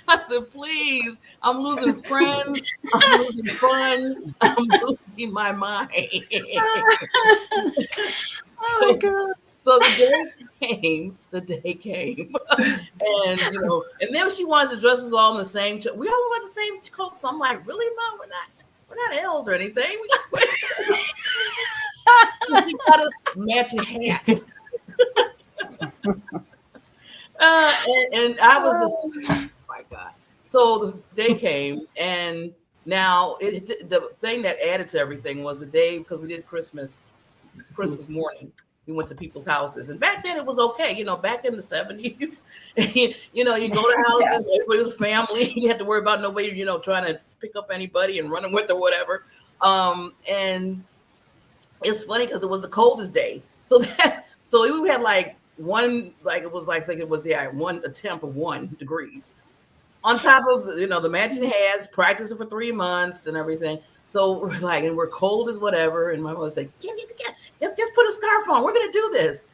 I said, please, I'm losing friends. I'm losing fun. I'm losing my mind. Oh my God. So the day came. And, and then she wanted to dress us all in the same, we all wore the same coat. So I'm like, really, Mom? We're got L's or anything. We got us matching hats. And I was just, oh my God. So the day came, and now the thing that added to everything was the day, because we did Christmas morning. We went to people's houses, and back then it was okay. You know, back in the 70s, you know, you go to houses, everybody was family. You didn't have to worry about nobody, you know, trying to pick up anybody and running with or whatever. And it's funny because it was the coldest day. So we had like one, like it was like, I think it was, a temp of 1 degrees. On top of, you know, the matching hats, practicing for 3 months and everything. So we're like, and we're cold as whatever. And my mother said, just put a scarf on. We're going to do this.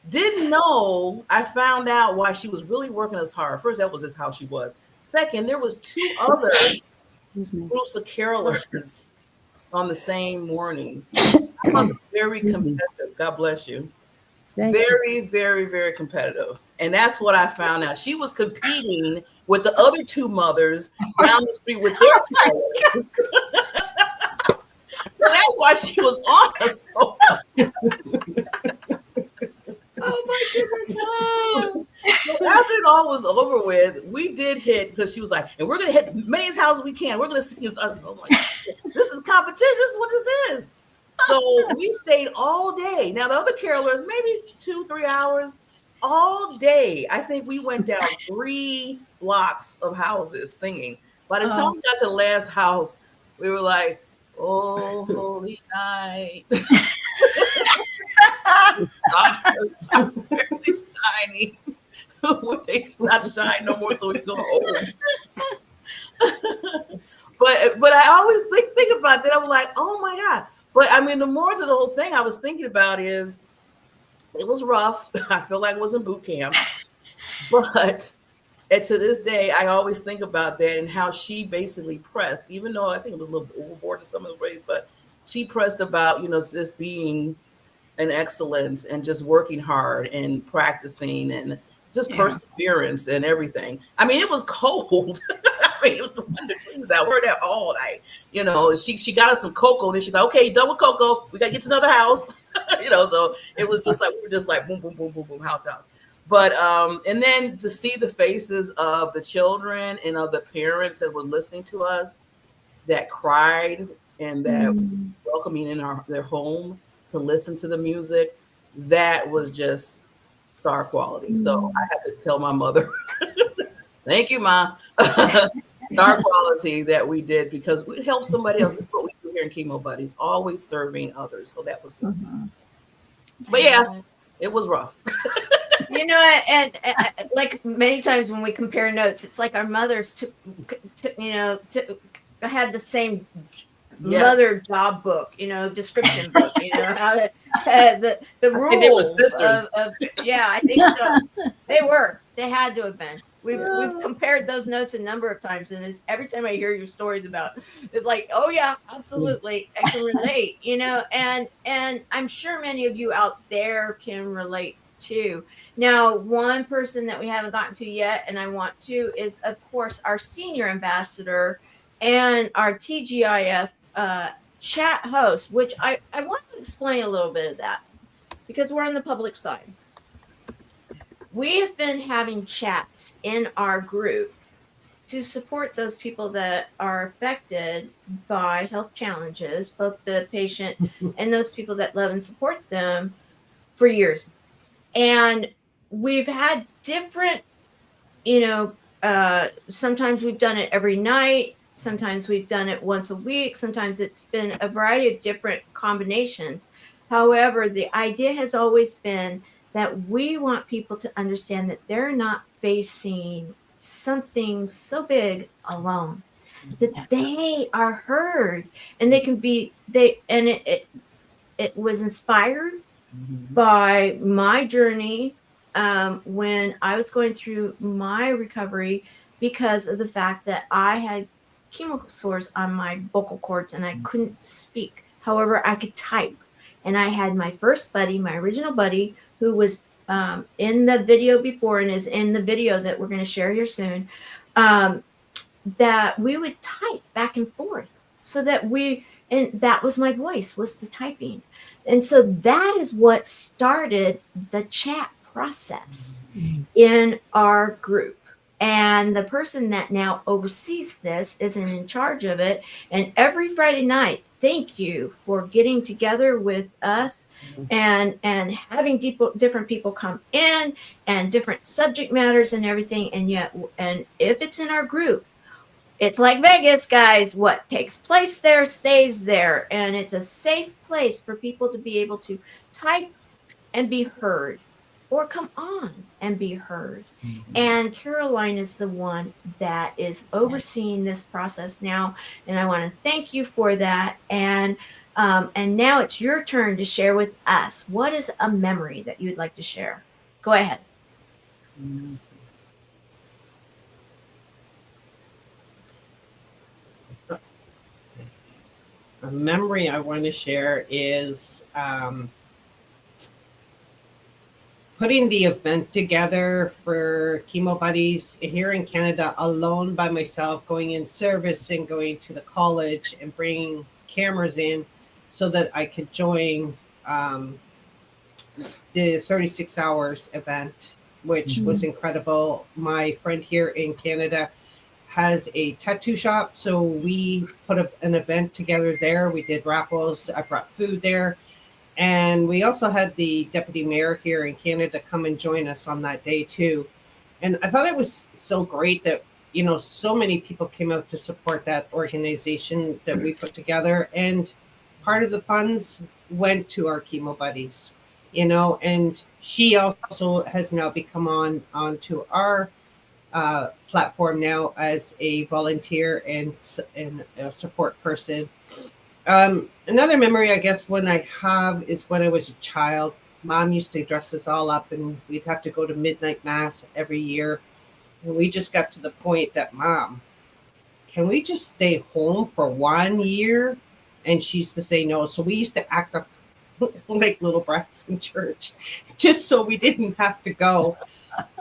Didn't know. I found out why she was really working as hard. First, that was just how she was. Second, there was 2 other groups of carolers on the same morning. My mother's very competitive. God bless you. Very, very, very competitive. And that's what I found out. She was competing with the other 2 mothers down the street with their carolers. So that's why she was on us so much. Oh my goodness. So after it all was over with, we did hit, because she was like, and we're going to hit many houses we can. We're going to see us. Oh my God. This is competition. This is what this is. So we stayed all day. Now, the other carolers, maybe 2-3 hours, all day. I think we went down 3 blocks of houses singing. By the time we got to the last house, we were like, oh, holy night. I'm really shiny. They not shine no more, so we go home. But I always think about that. I'm like, oh my God. But I mean, the more to the whole thing I was thinking about is it was rough. I feel like it was in boot camp. But and to this day, I always think about that and how she basically pressed, even though I think it was a little overboard in some of the ways, but she pressed about, you know, this being an excellence and just working hard and practicing and just perseverance and everything. I mean, it was cold. I mean, it was the 1 degrees out. We were there all night. You know, she got us some cocoa, and then she's like, okay, done with cocoa. We got to get to another house. You know, so it was just like, we were just like boom, boom, boom, boom, boom, house. But, and then to see the faces of the children and of the parents that were listening to us, that cried and that welcoming in their home to listen to the music, that was just star quality. So I had to tell my mother, thank you, Ma. Star quality that we did, because we helped somebody else. That's what we do here in Chemo Buddies, always serving others. So that was good. But yeah, it was rough. You know, and like many times when we compare notes, it's like our mothers had the same mother job book, you know, description book, you know, how to the rules. They were sisters. Yeah, I think so. They had to have been. We've compared those notes a number of times, and it's every time I hear your stories about it, like, oh yeah, absolutely, I can relate, you know, and I'm sure many of you out there can relate too. Now, one person that we haven't gotten to yet, and I want to, is of course our senior ambassador and our TGIF chat host, which I want to explain a little bit of that, because we're on the public side. We have been having chats in our group to support those people that are affected by health challenges, both the patient and those people that love and support them, for years. And we've had different, you know, sometimes we've done it every night. Sometimes we've done it once a week. Sometimes it's been a variety of different combinations. However, the idea has always been that we want people to understand that they're not facing something so big alone, that they are heard, and they can be, it was inspired by my journey when I was going through my recovery, because of the fact that I had chemo sores on my vocal cords and I couldn't speak. However, I could type. And I had my first buddy, my original buddy, who was in the video before and is in the video that we're going to share here soon, that we would type back and forth so that and that was my voice, was the typing. And so that is what started the chat process in our group. And the person that now oversees this is in charge of it. And every Friday night, thank you for getting together with us and having different people come in and different subject matters and everything. And if it's in our group, it's like Vegas, guys. What takes place there stays there. And it's a safe place for people to be able to type and be heard, or come on and be heard. And Caroline is the one that is overseeing this process now. And I want to thank you for that. And now it's your turn to share with us. What is a memory that you'd like to share? Go ahead. A memory I want to share is putting the event together for Chemo Buddies here in Canada alone by myself, going in service and going to the college and bringing cameras in so that I could join the 36 hours event, which was incredible. My friend here in Canada has a tattoo shop, so we put an event together there. We did raffles. I brought food there. And we also had the deputy mayor here in Canada come and join us on that day too. And I thought it was so great that, you know, so many people came out to support that organization that we put together. And part of the funds went to our Chemo Buddies, you know, and she also has now become onto our platform now as a volunteer and a support person. Another memory, I guess, when I have is when I was a child. Mom used to dress us all up, and we'd have to go to midnight mass every year. And we just got to the point that, Mom, can we just stay home for 1 year? And she used to say no. So we used to act up like little brats in church, just so we didn't have to go.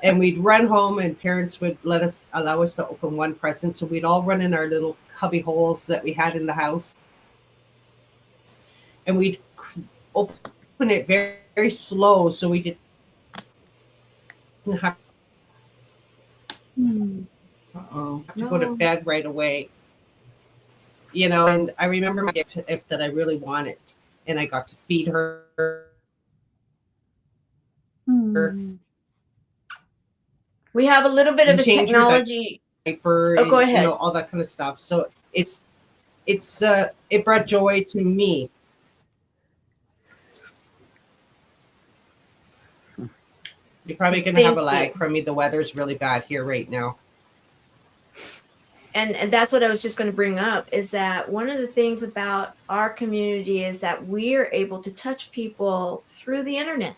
And we'd run home, and parents would allow us to open one present. So we'd all run in our little cubby holes that we had in the house. And we'd open it very, very slow, so we didn't have to go to bed right away. You know, and I remember my gift that I really wanted, and I got to feed her. We have a little bit of a technology. Diaper, go ahead. You know, all that kind of stuff. So it brought joy to me. You're probably going to have a lag from me. The weather's really bad here right now. And that's what I was just going to bring up, is that one of the things about our community is that we are able to touch people through the internet.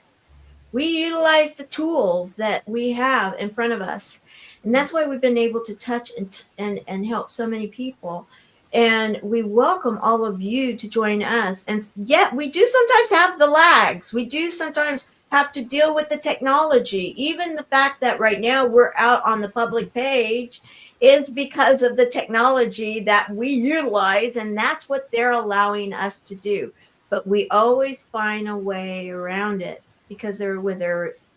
We utilize the tools that we have in front of us. And that's why we've been able to touch and help so many people. And we welcome all of you to join us. And yet we do sometimes have the lags. We do sometimes have to deal with the technology. Even the fact that right now we're out on the public page is because of the technology that we utilize, and that's what they're allowing us to do. But we always find a way around it, because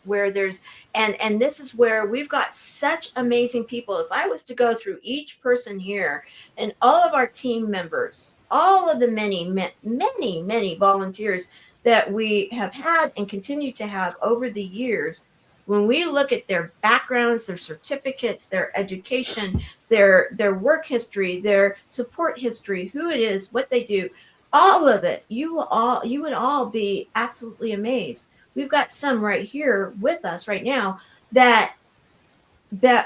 where there's and this is where we've got such amazing people. If I was to go through each person here and all of our team members, all of the many volunteers that we have had and continue to have over the years, when we look at their backgrounds, their certificates, their education, their work history, their support history, who it is, what they do, all of it, you would all be absolutely amazed. We've got some right here with us right now that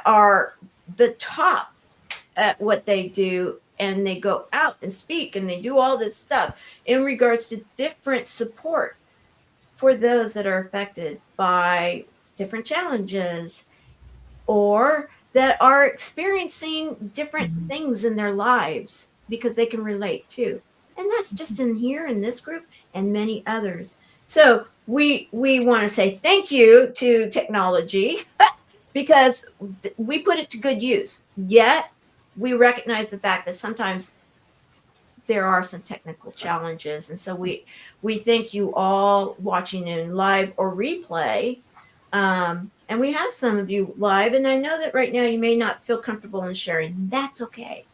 are the top at what they do, and they go out and speak and they do all this stuff in regards to different support for those that are affected by different challenges or that are experiencing different things in their lives, because they can relate too. And that's just in here in this group and many others. So we want to say thank you to technology because we put it to good use. Yet we recognize the fact that sometimes there are some technical challenges. And so we thank you all watching in live or replay. And we have some of you live, and I know that right now you may not feel comfortable in sharing. That's okay.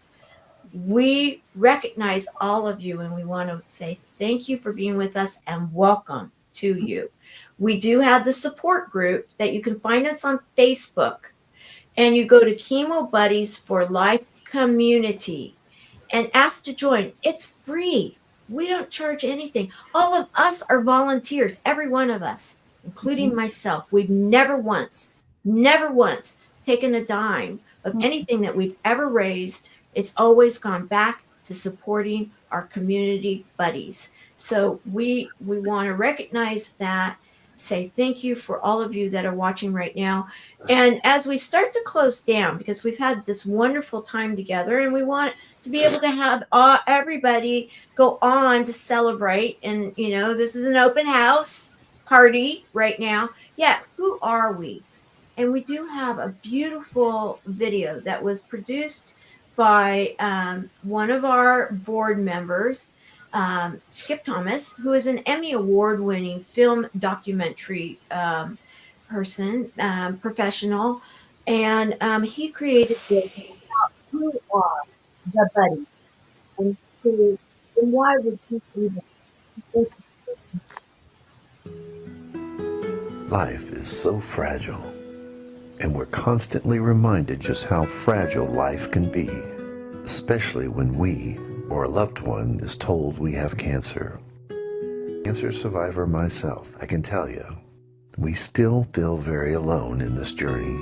We recognize all of you, and we want to say thank you for being with us and welcome to you. We do have the support group that you can find us on Facebook, and you go to Chemo Buddies for Life Community and ask to join. It's free. We don't charge anything. All of us are volunteers, every one of us, including myself. We've never once taken a dime of anything that we've ever raised. It's always gone back to supporting our community buddies. So we want to recognize that, say thank you for all of you that are watching right now. And as we start to close down, because we've had this wonderful time together, and we want to be able to have everybody go on to celebrate. And, you know, this is an open house party right now. Yeah, who are we? And we do have a beautiful video that was produced by one of our board members, Skip Thomas, who is an Emmy Award-winning film documentary person, professional, and he created this about who are the buddies and why would you even think. Life is so fragile, and we're constantly reminded just how fragile life can be, especially when we or a loved one is told we have cancer. Cancer survivor myself, I can tell you, we still feel very alone in this journey.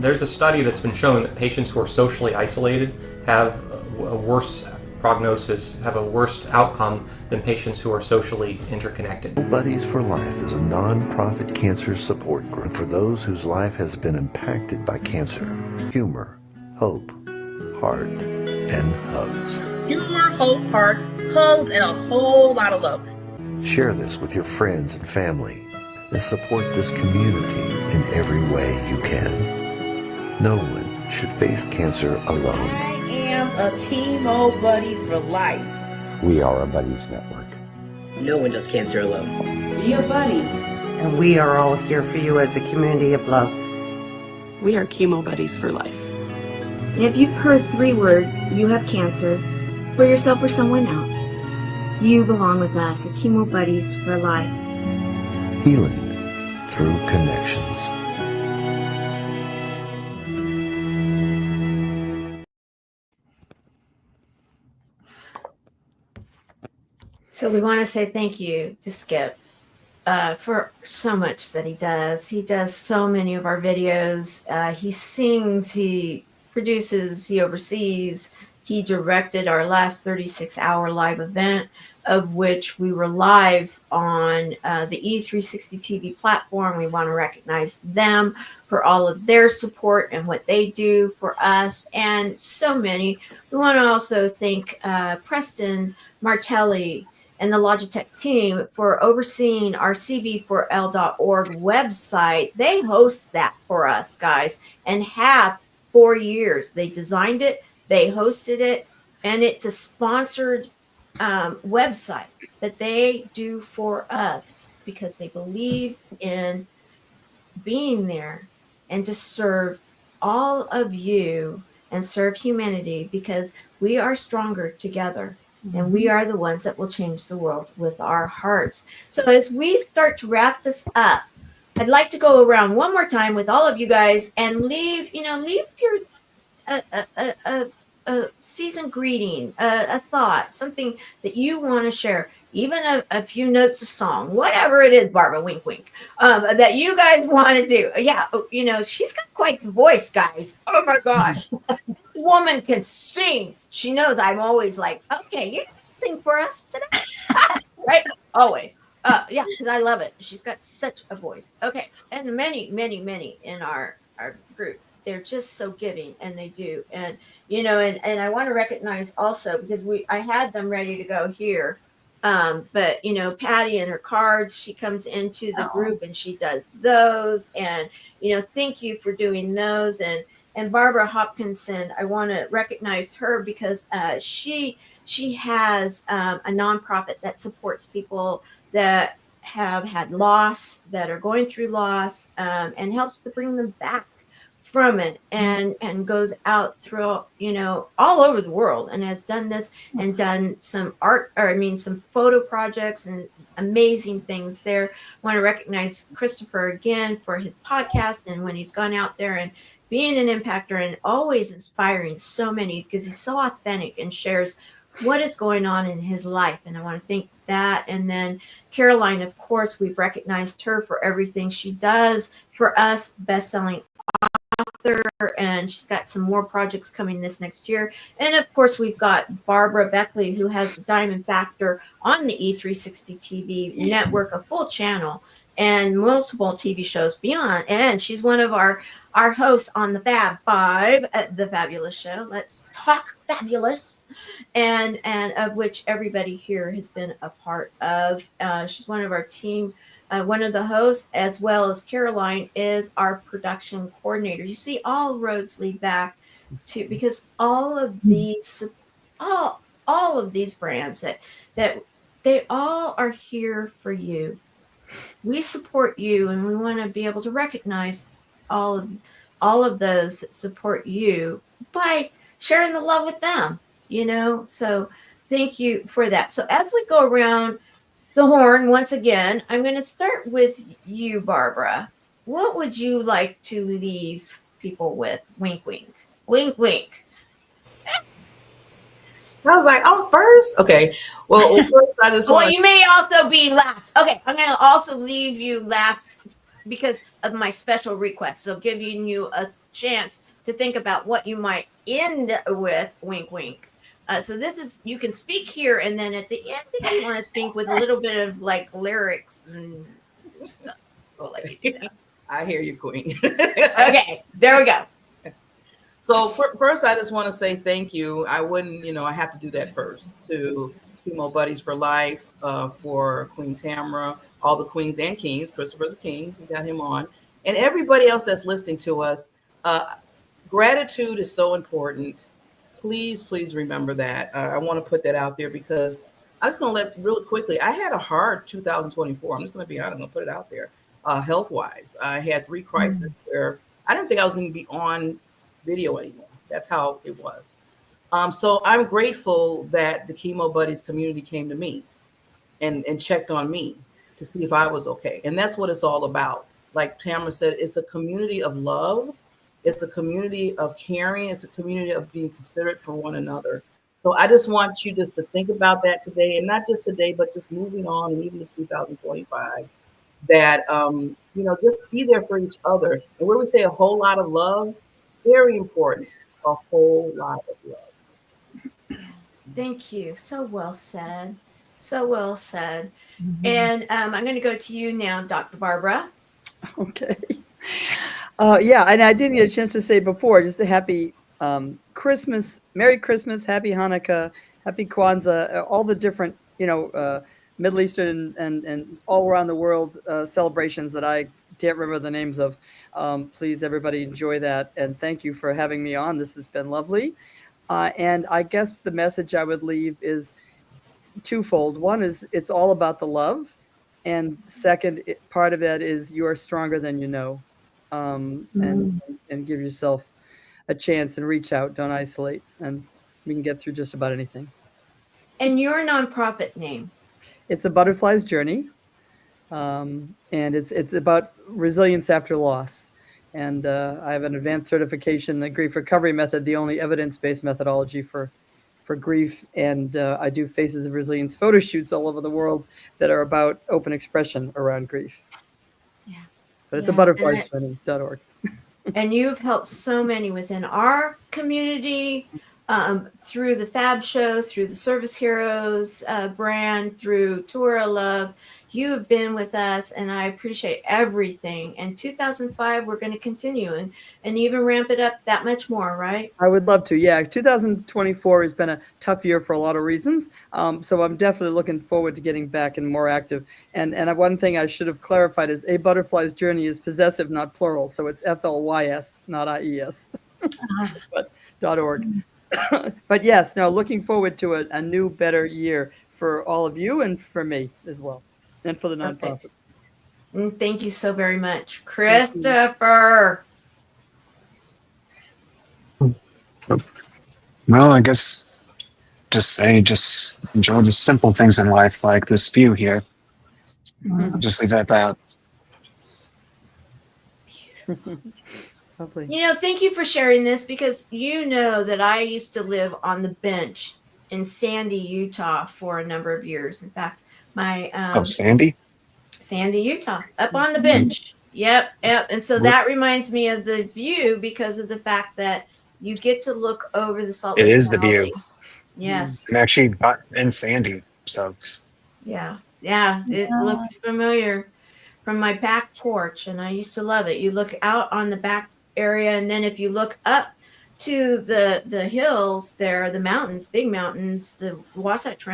There's a study that's been shown that patients who are socially isolated have a worse prognosis, have a worse outcome than patients who are socially interconnected. Chemo Buddies for Life is a non-profit cancer support group for those whose life has been impacted by cancer. Humor, hope, heart, and hugs. Humor, hope, heart, hugs, and a whole lot of love. Share this with your friends and family and support this community in every way you can. No one should face cancer alone. I am a Chemo Buddy for life. We are a Buddies Network. No one does cancer alone. Be a buddy. And we are all here for you as a community of love. We are Chemo Buddies for life. And if you've heard 3 words, you have cancer, for yourself or someone else, you belong with us at Chemo Buddies for Life. Healing through connections. So we want to say thank you to Skip for so much that he does. He does so many of our videos. He sings, he produces, he oversees. He directed our last 36-hour live event, of which we were live on the E360 TV platform. We want to recognize them for all of their support and what they do for us, and so many. We want to also thank Preston Martelli and the Logitech team for overseeing our cb4l.org website. They host that for us, guys, and have 4 years. They designed it, they hosted it, and it's a sponsored website that they do for us because they believe in being there and to serve all of you and serve humanity, because we are stronger together. And we are the ones that will change the world with our hearts. So as we start to wrap this up, I'd like to go around one more time with all of you guys and leave your a season greeting, a thought, something that you want to share, even a few notes of song, whatever it is, Barbara, wink, wink, that you guys want to do. Yeah, you know, she's got quite the voice, guys. Oh my gosh. Woman can sing. She knows I'm always like, okay, you can sing for us today. Right? Always. Yeah, because I love it. She's got such a voice. Okay. And many, many, many in our group. They're just so giving, and they do. And, you know, and I want to recognize also, because I had them ready to go here. But, you know, Patty and her cards, she comes into the group and she does those. And, you know, thank you for doing those. And and Barbara Hopkinson, I want to recognize her because she has a nonprofit that supports people that have had loss, that are going through loss, and helps to bring them back from it, and goes out through, you know, all over the world, and has done this and done some art, or I mean some photo projects and amazing things there. I want to recognize Christopher again for his podcast, and when he's gone out there and being an impactor and always inspiring so many, because he's so authentic and shares what is going on in his life. And I want to thank that. And then Caroline, of course, we've recognized her for everything she does for us, best-selling author, and she's got some more projects coming this next year. And of course, we've got Barbara Beckley, who has the Diamond Factor on the E360 TV network, a full channel, and multiple TV shows beyond. And she's one of our hosts on the Fab Five at the Fabulous Show. Let's Talk Fabulous, and of which everybody here has been a part of. She's one of our team. One of the hosts, as well as Caroline, is our production coordinator. You see, all roads lead back to, because all of these brands that they all are here for you. We support you, and we want to be able to recognize all of those that support you by sharing the love with them. You know, so thank you for that. So as we go around the horn once again, I'm going to start with you, Barbara. What would you like to leave people with? Wink, wink. Wink, wink. I was like, I'm first? Okay. Well, first I just well, you may also be last. Okay, I'm going to also leave you last because of my special request. So giving you a chance to think about what you might end with. Wink, wink. So this is, you can speak here, and then at the end, if you want to speak with a little bit of like lyrics and stuff, we'll let you do that. I hear you, Queen. Okay, there we go. So first, I just want to say thank you. I wouldn't, I have to do that first to Chemo Buddies for Life, for Queen Tamara, all the queens and kings. Christopher's a king. We got him on. And everybody else that's listening to us. Gratitude is so important. Please remember that. I want to put that out there because I'm just going to let really quickly. I had a hard 2024. I'm just going to be honest. I'm going to put it out there. Health-wise, I had 3 crises where I didn't think I was going to be on video anymore. That's how it was. So I'm grateful that the Chemo Buddies community came to me and checked on me to see if I was okay. And that's what it's all about. Like Tamara said, it's a community of love. It's a community of caring. It's a community of being considerate for one another. So I just want you just to think about that today, and not just today, but just moving on, and even in 2025, that, just be there for each other. And where we say a whole lot of love, very important, a whole lot of love. Thank you. So well said. So well said. And I'm going to go to you now, Dr. Barbara. Okay. Yeah, and I didn't get a chance to say before, just a happy Christmas, Merry Christmas, Happy Hanukkah, Happy Kwanzaa, all the different, Middle Eastern and all around the world celebrations that I can't remember the names of. Please, everybody, enjoy that. And thank you for having me on. This has been lovely. And I guess the message I would leave is twofold. One is it's all about the love. And second, part of that is you are stronger than you know. And give yourself a chance and reach out. Don't isolate. And we can get through just about anything. And your nonprofit name? It's A Butterfly's Journey. And it's about resilience after loss. And I have an advanced certification, the grief recovery method, the only evidence-based methodology for grief. And I do Faces of Resilience photo shoots all over the world that are about open expression around grief. Yeah. But it's a butterfliesjourney.org. And you've helped so many within our community, through the Fab Show, through the Service Heroes brand, through Tour of Love. You have been with us, and I appreciate everything. And 2005, we're going to continue and even ramp it up that much more, right? I would love to. Yeah, 2024 has been a tough year for a lot of reasons. So I'm definitely looking forward to getting back and more active. And one thing I should have clarified is A Butterfly's Journey is possessive, not plural. So it's FLYS, not IES. .org. But yes, no, looking forward to a new, better year for all of you and for me as well, and for the nonprofits. Thank you so very much. Christopher. Well, I guess just enjoy the simple things in life, like this view here. Just leave it at that. Lovely. You know, thank you for sharing this, because you know that I used to live on the bench in Sandy, Utah for a number of years. In fact, my Sandy? Sandy, Utah, up on the bench. Yep. And so that reminds me of the view, because of the fact that you get to look over the Salt Lake It is Valley. the view. Yes. I'm actually in Sandy, so. Yeah, it looked familiar from my back porch, and I used to love it. You look out on the back area, and then if you look up to the hills, there are the mountains, big mountains, the Wasatch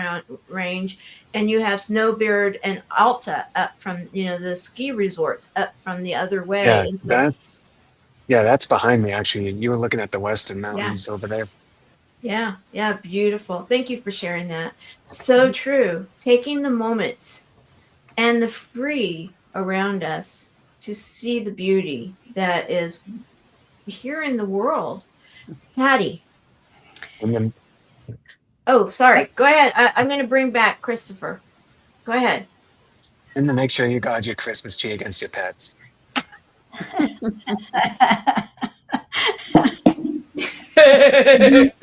Range, and you have Snowbeard and Alta up from, the ski resorts up from the other way. Yeah, And so, that's behind me, actually. You were looking at the Western Mountains over there. yeah, beautiful. Thank you for sharing that. So true. Taking the moments and the free around us to see the beauty that is here in the world. Patty. And then, Oh, sorry. Go ahead. I'm going to bring back Christopher. Go ahead. and then make sure you guard your Christmas tree against your pets.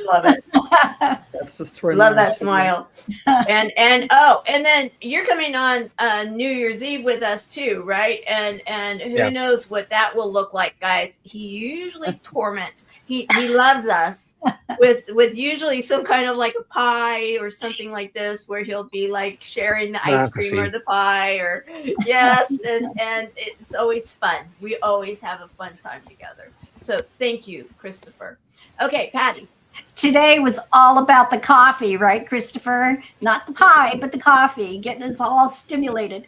Love it. That's just Love that smile. And then you're coming on New Year's Eve with us too, right? And who knows what that will look like, guys. He usually torments. He loves us with usually some kind of like a pie or something like this, where he'll be like sharing the ice cream or the pie, or yes, and it's always fun. We always have a fun time together. So thank you, Christopher. Okay, Patty. Today was all about the coffee, right, Christopher? Not the pie, but the coffee, getting us all stimulated.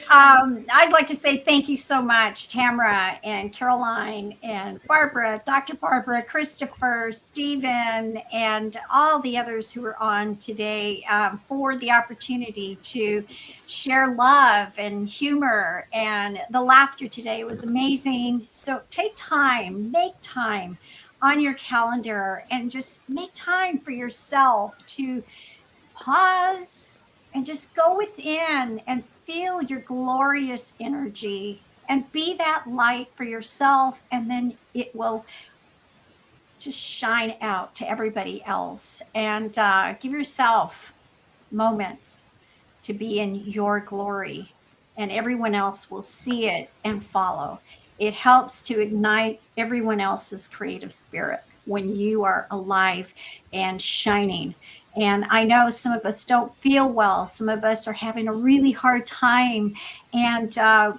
I'd like to say thank you so much, Tamara and Caroline and Barbara, Dr. Barbara, Christopher, Stephen, and all the others who are on today for the opportunity to share love and humor. And the laughter today was amazing. So take time, make time on your calendar, and just make time for yourself to pause and just go within and feel your glorious energy and be that light for yourself, and then it will just shine out to everybody else. And give yourself moments to be in your glory, and everyone else will see it and follow. It helps to ignite everyone else's creative spirit when you are alive and shining. And I know some of us don't feel well. Some of us are having a really hard time. And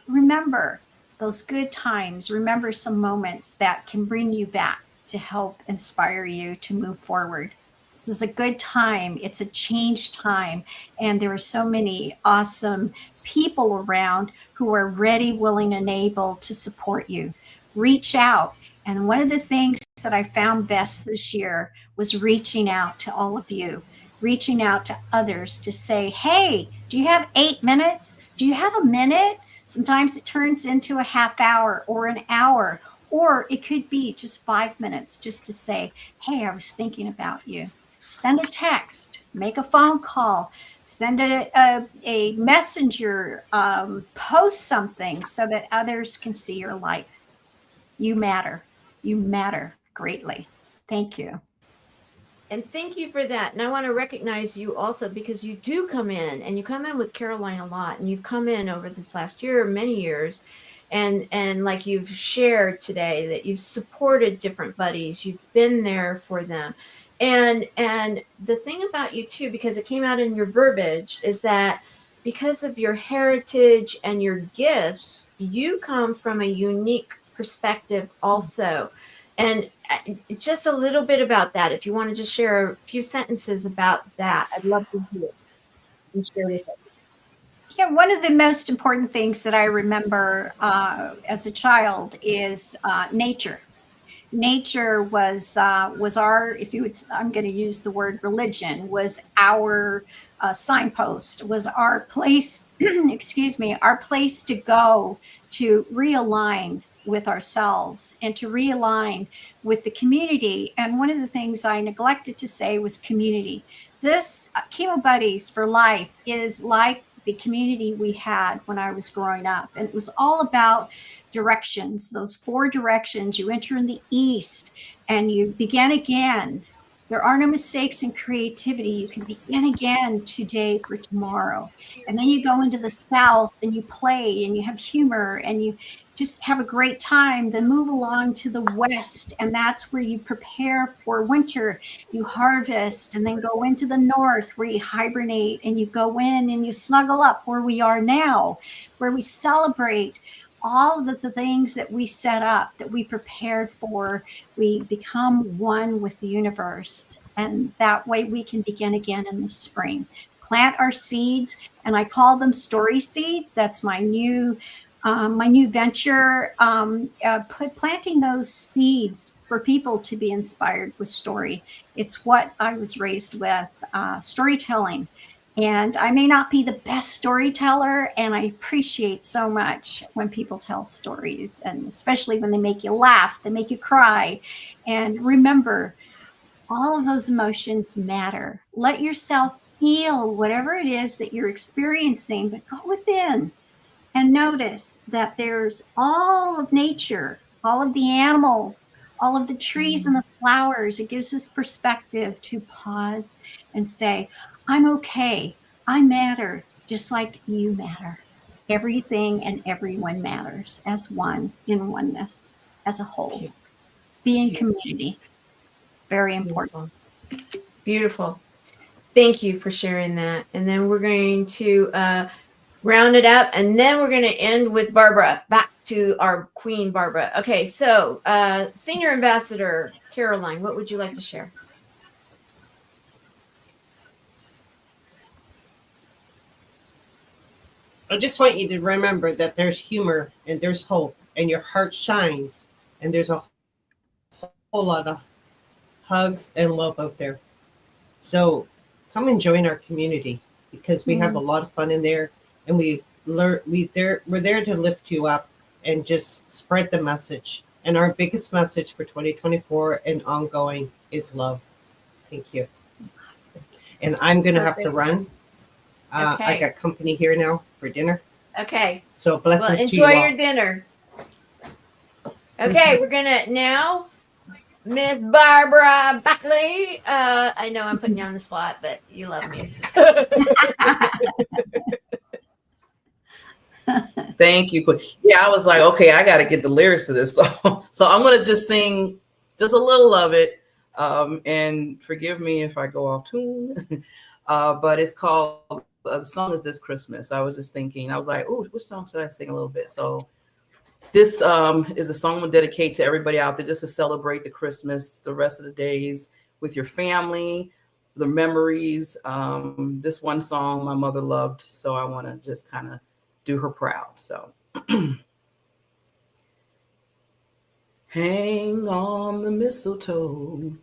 remember those good times. Remember some moments that can bring you back to help inspire you to move forward. This is a good time. It's a change time. And there are so many awesome people around who are ready, willing, and able to support you. Reach out. And one of the things that I found best this year was reaching out to all of you, reaching out to others to say, hey, do you have 8 minutes? Do you have a minute? Sometimes it turns into a half hour or an hour, or it could be just 5 minutes just to say, hey, I was thinking about you. Send a text, make a phone call, send a messenger, post something so that others can see your light. You matter. You matter greatly. Thank you. And thank you for that. And I want to recognize you also, because you do come in, and you come in with Caroline a lot, and you've come in over this last year, many years, and like you've shared today, that you've supported different buddies, you've been there for them. And the thing about you too, because it came out in your verbiage, is that because of your heritage and your gifts, you come from a unique perspective also. And just a little bit about that. If you want to just share a few sentences about that, I'd love to hear it and share with us. Yeah, one of the most important things that I remember as a child is nature. nature was our, if you would, I'm going to use the word religion, was our signpost, was our place, excuse me, our place to go to realign with ourselves and to realign with the community. And one of the things I neglected to say was community. This Chemo Buddies for Life is like the community we had when I was growing up. And it was all about directions, those 4 directions. You enter in the east and you begin again. There are no mistakes in creativity. You can begin again today for tomorrow. And then you go into the south and you play and you have humor and you just have a great time. Then move along to the west, and that's where you prepare for winter. You harvest, and then go into the north where you hibernate, and you go in and you snuggle up where we are now, where we celebrate all of the things that we set up, that we prepared for. We become one with the universe, and that way we can begin again in the spring. Plant our seeds, and I call them story seeds. That's my new venture, planting those seeds for people to be inspired with story. It's what I was raised with, storytelling. And I may not be the best storyteller, and I appreciate so much when people tell stories, and especially when they make you laugh, they make you cry. And remember, all of those emotions matter. Let yourself feel whatever it is that you're experiencing, but go within and notice that there's all of nature, all of the animals, all of the trees and the flowers. It gives us perspective to pause and say, I'm okay. I matter just like you matter. Everything and everyone matters as one, in oneness, as a whole. Be in community. It's very important. Beautiful. Thank you for sharing that. And then we're going to round it up, and then we're going to end with Barbara. Back to our queen, Barbara. Okay, so Senior Ambassador Caroline, what would you like to share? I just want you to remember that there's humor and there's hope, and your heart shines, and there's a whole lot of hugs and love out there. So come and join our community, because we have a lot of fun in there, and we're there to lift you up and just spread the message. And our biggest message for 2024 and ongoing is love. Thank you. And I'm going to have to run. Okay. I got company here now for dinner. Okay. So blessings to you enjoy all. your dinner. Okay, we're gonna now, Miss Barbara Buckley. I know I'm putting you on the spot, but you love me. Thank you. Yeah, I was like, okay, I got to get the lyrics to this song. So I'm going to just sing just a little of it. And forgive me if I go off tune. But it's called, the song is This Christmas. I was just thinking, I was like, oh, which song should I sing a little bit? So this is a song we'll dedicate to everybody out there, just to celebrate the Christmas, the rest of the days with your family, the memories. This one song my mother loved, so I want to just kind of do her proud. So hang on the mistletoe,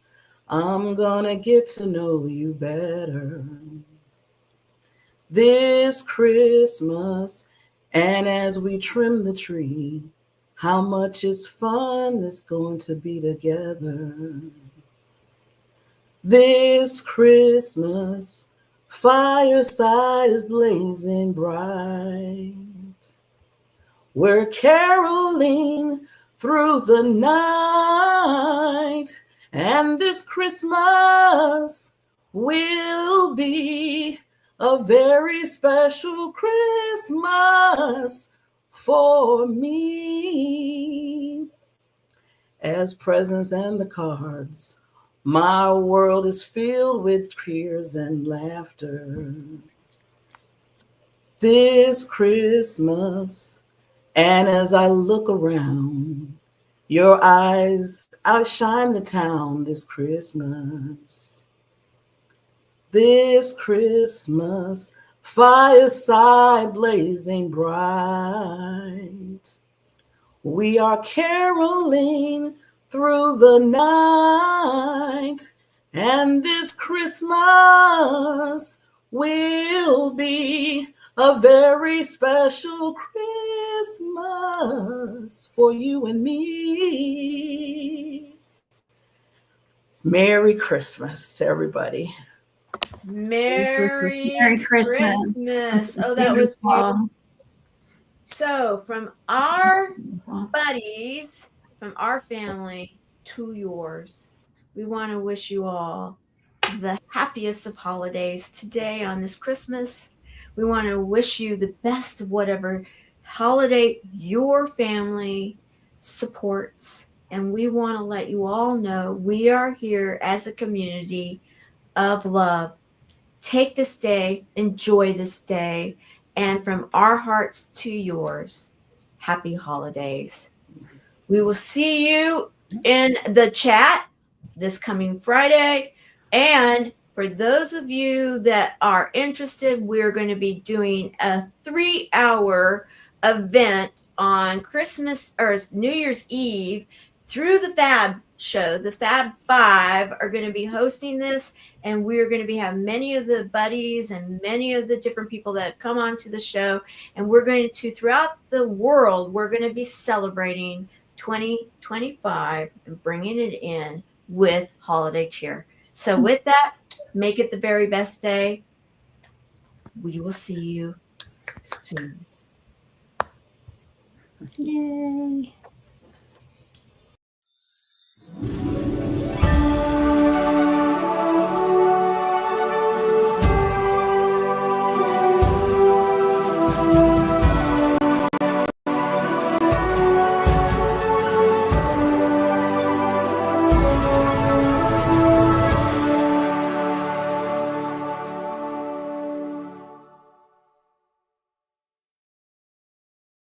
I'm gonna get to know you better this Christmas. And as we trim the tree, how much is fun it's going to be together this Christmas. Fireside is blazing bright. We're caroling through the night, and this Christmas will be a very special Christmas for me. As presents and the cards, my world is filled with tears and laughter this Christmas. And as I look around, your eyes outshine the town this Christmas. This Christmas, fireside blazing bright. We are caroling through the night. And this Christmas will be a very special Christmas for you and me. Merry Christmas to everybody. Merry Christmas. Oh, that was beautiful. So, from our buddies, from our family to yours, we want to wish you all the happiest of holidays today on this Christmas. We want to wish you the best of whatever holiday your family supports. And we want to let you all know we are here as a community of love. Take this day, enjoy this day, and from our hearts to yours, happy holidays. We will see you in the chat this coming Friday. And for those of you that are interested, we're going to be doing a 3-hour event on Christmas or New Year's Eve through the Fab Show. The Fab Five are going to be hosting this, and we're going to be having many of the buddies and many of the different people that have come onto the show. And we're going to, throughout the world, we're going to be celebrating 2025 and bringing it in with holiday cheer. So with that, make it the very best day. We will see you soon. Yay.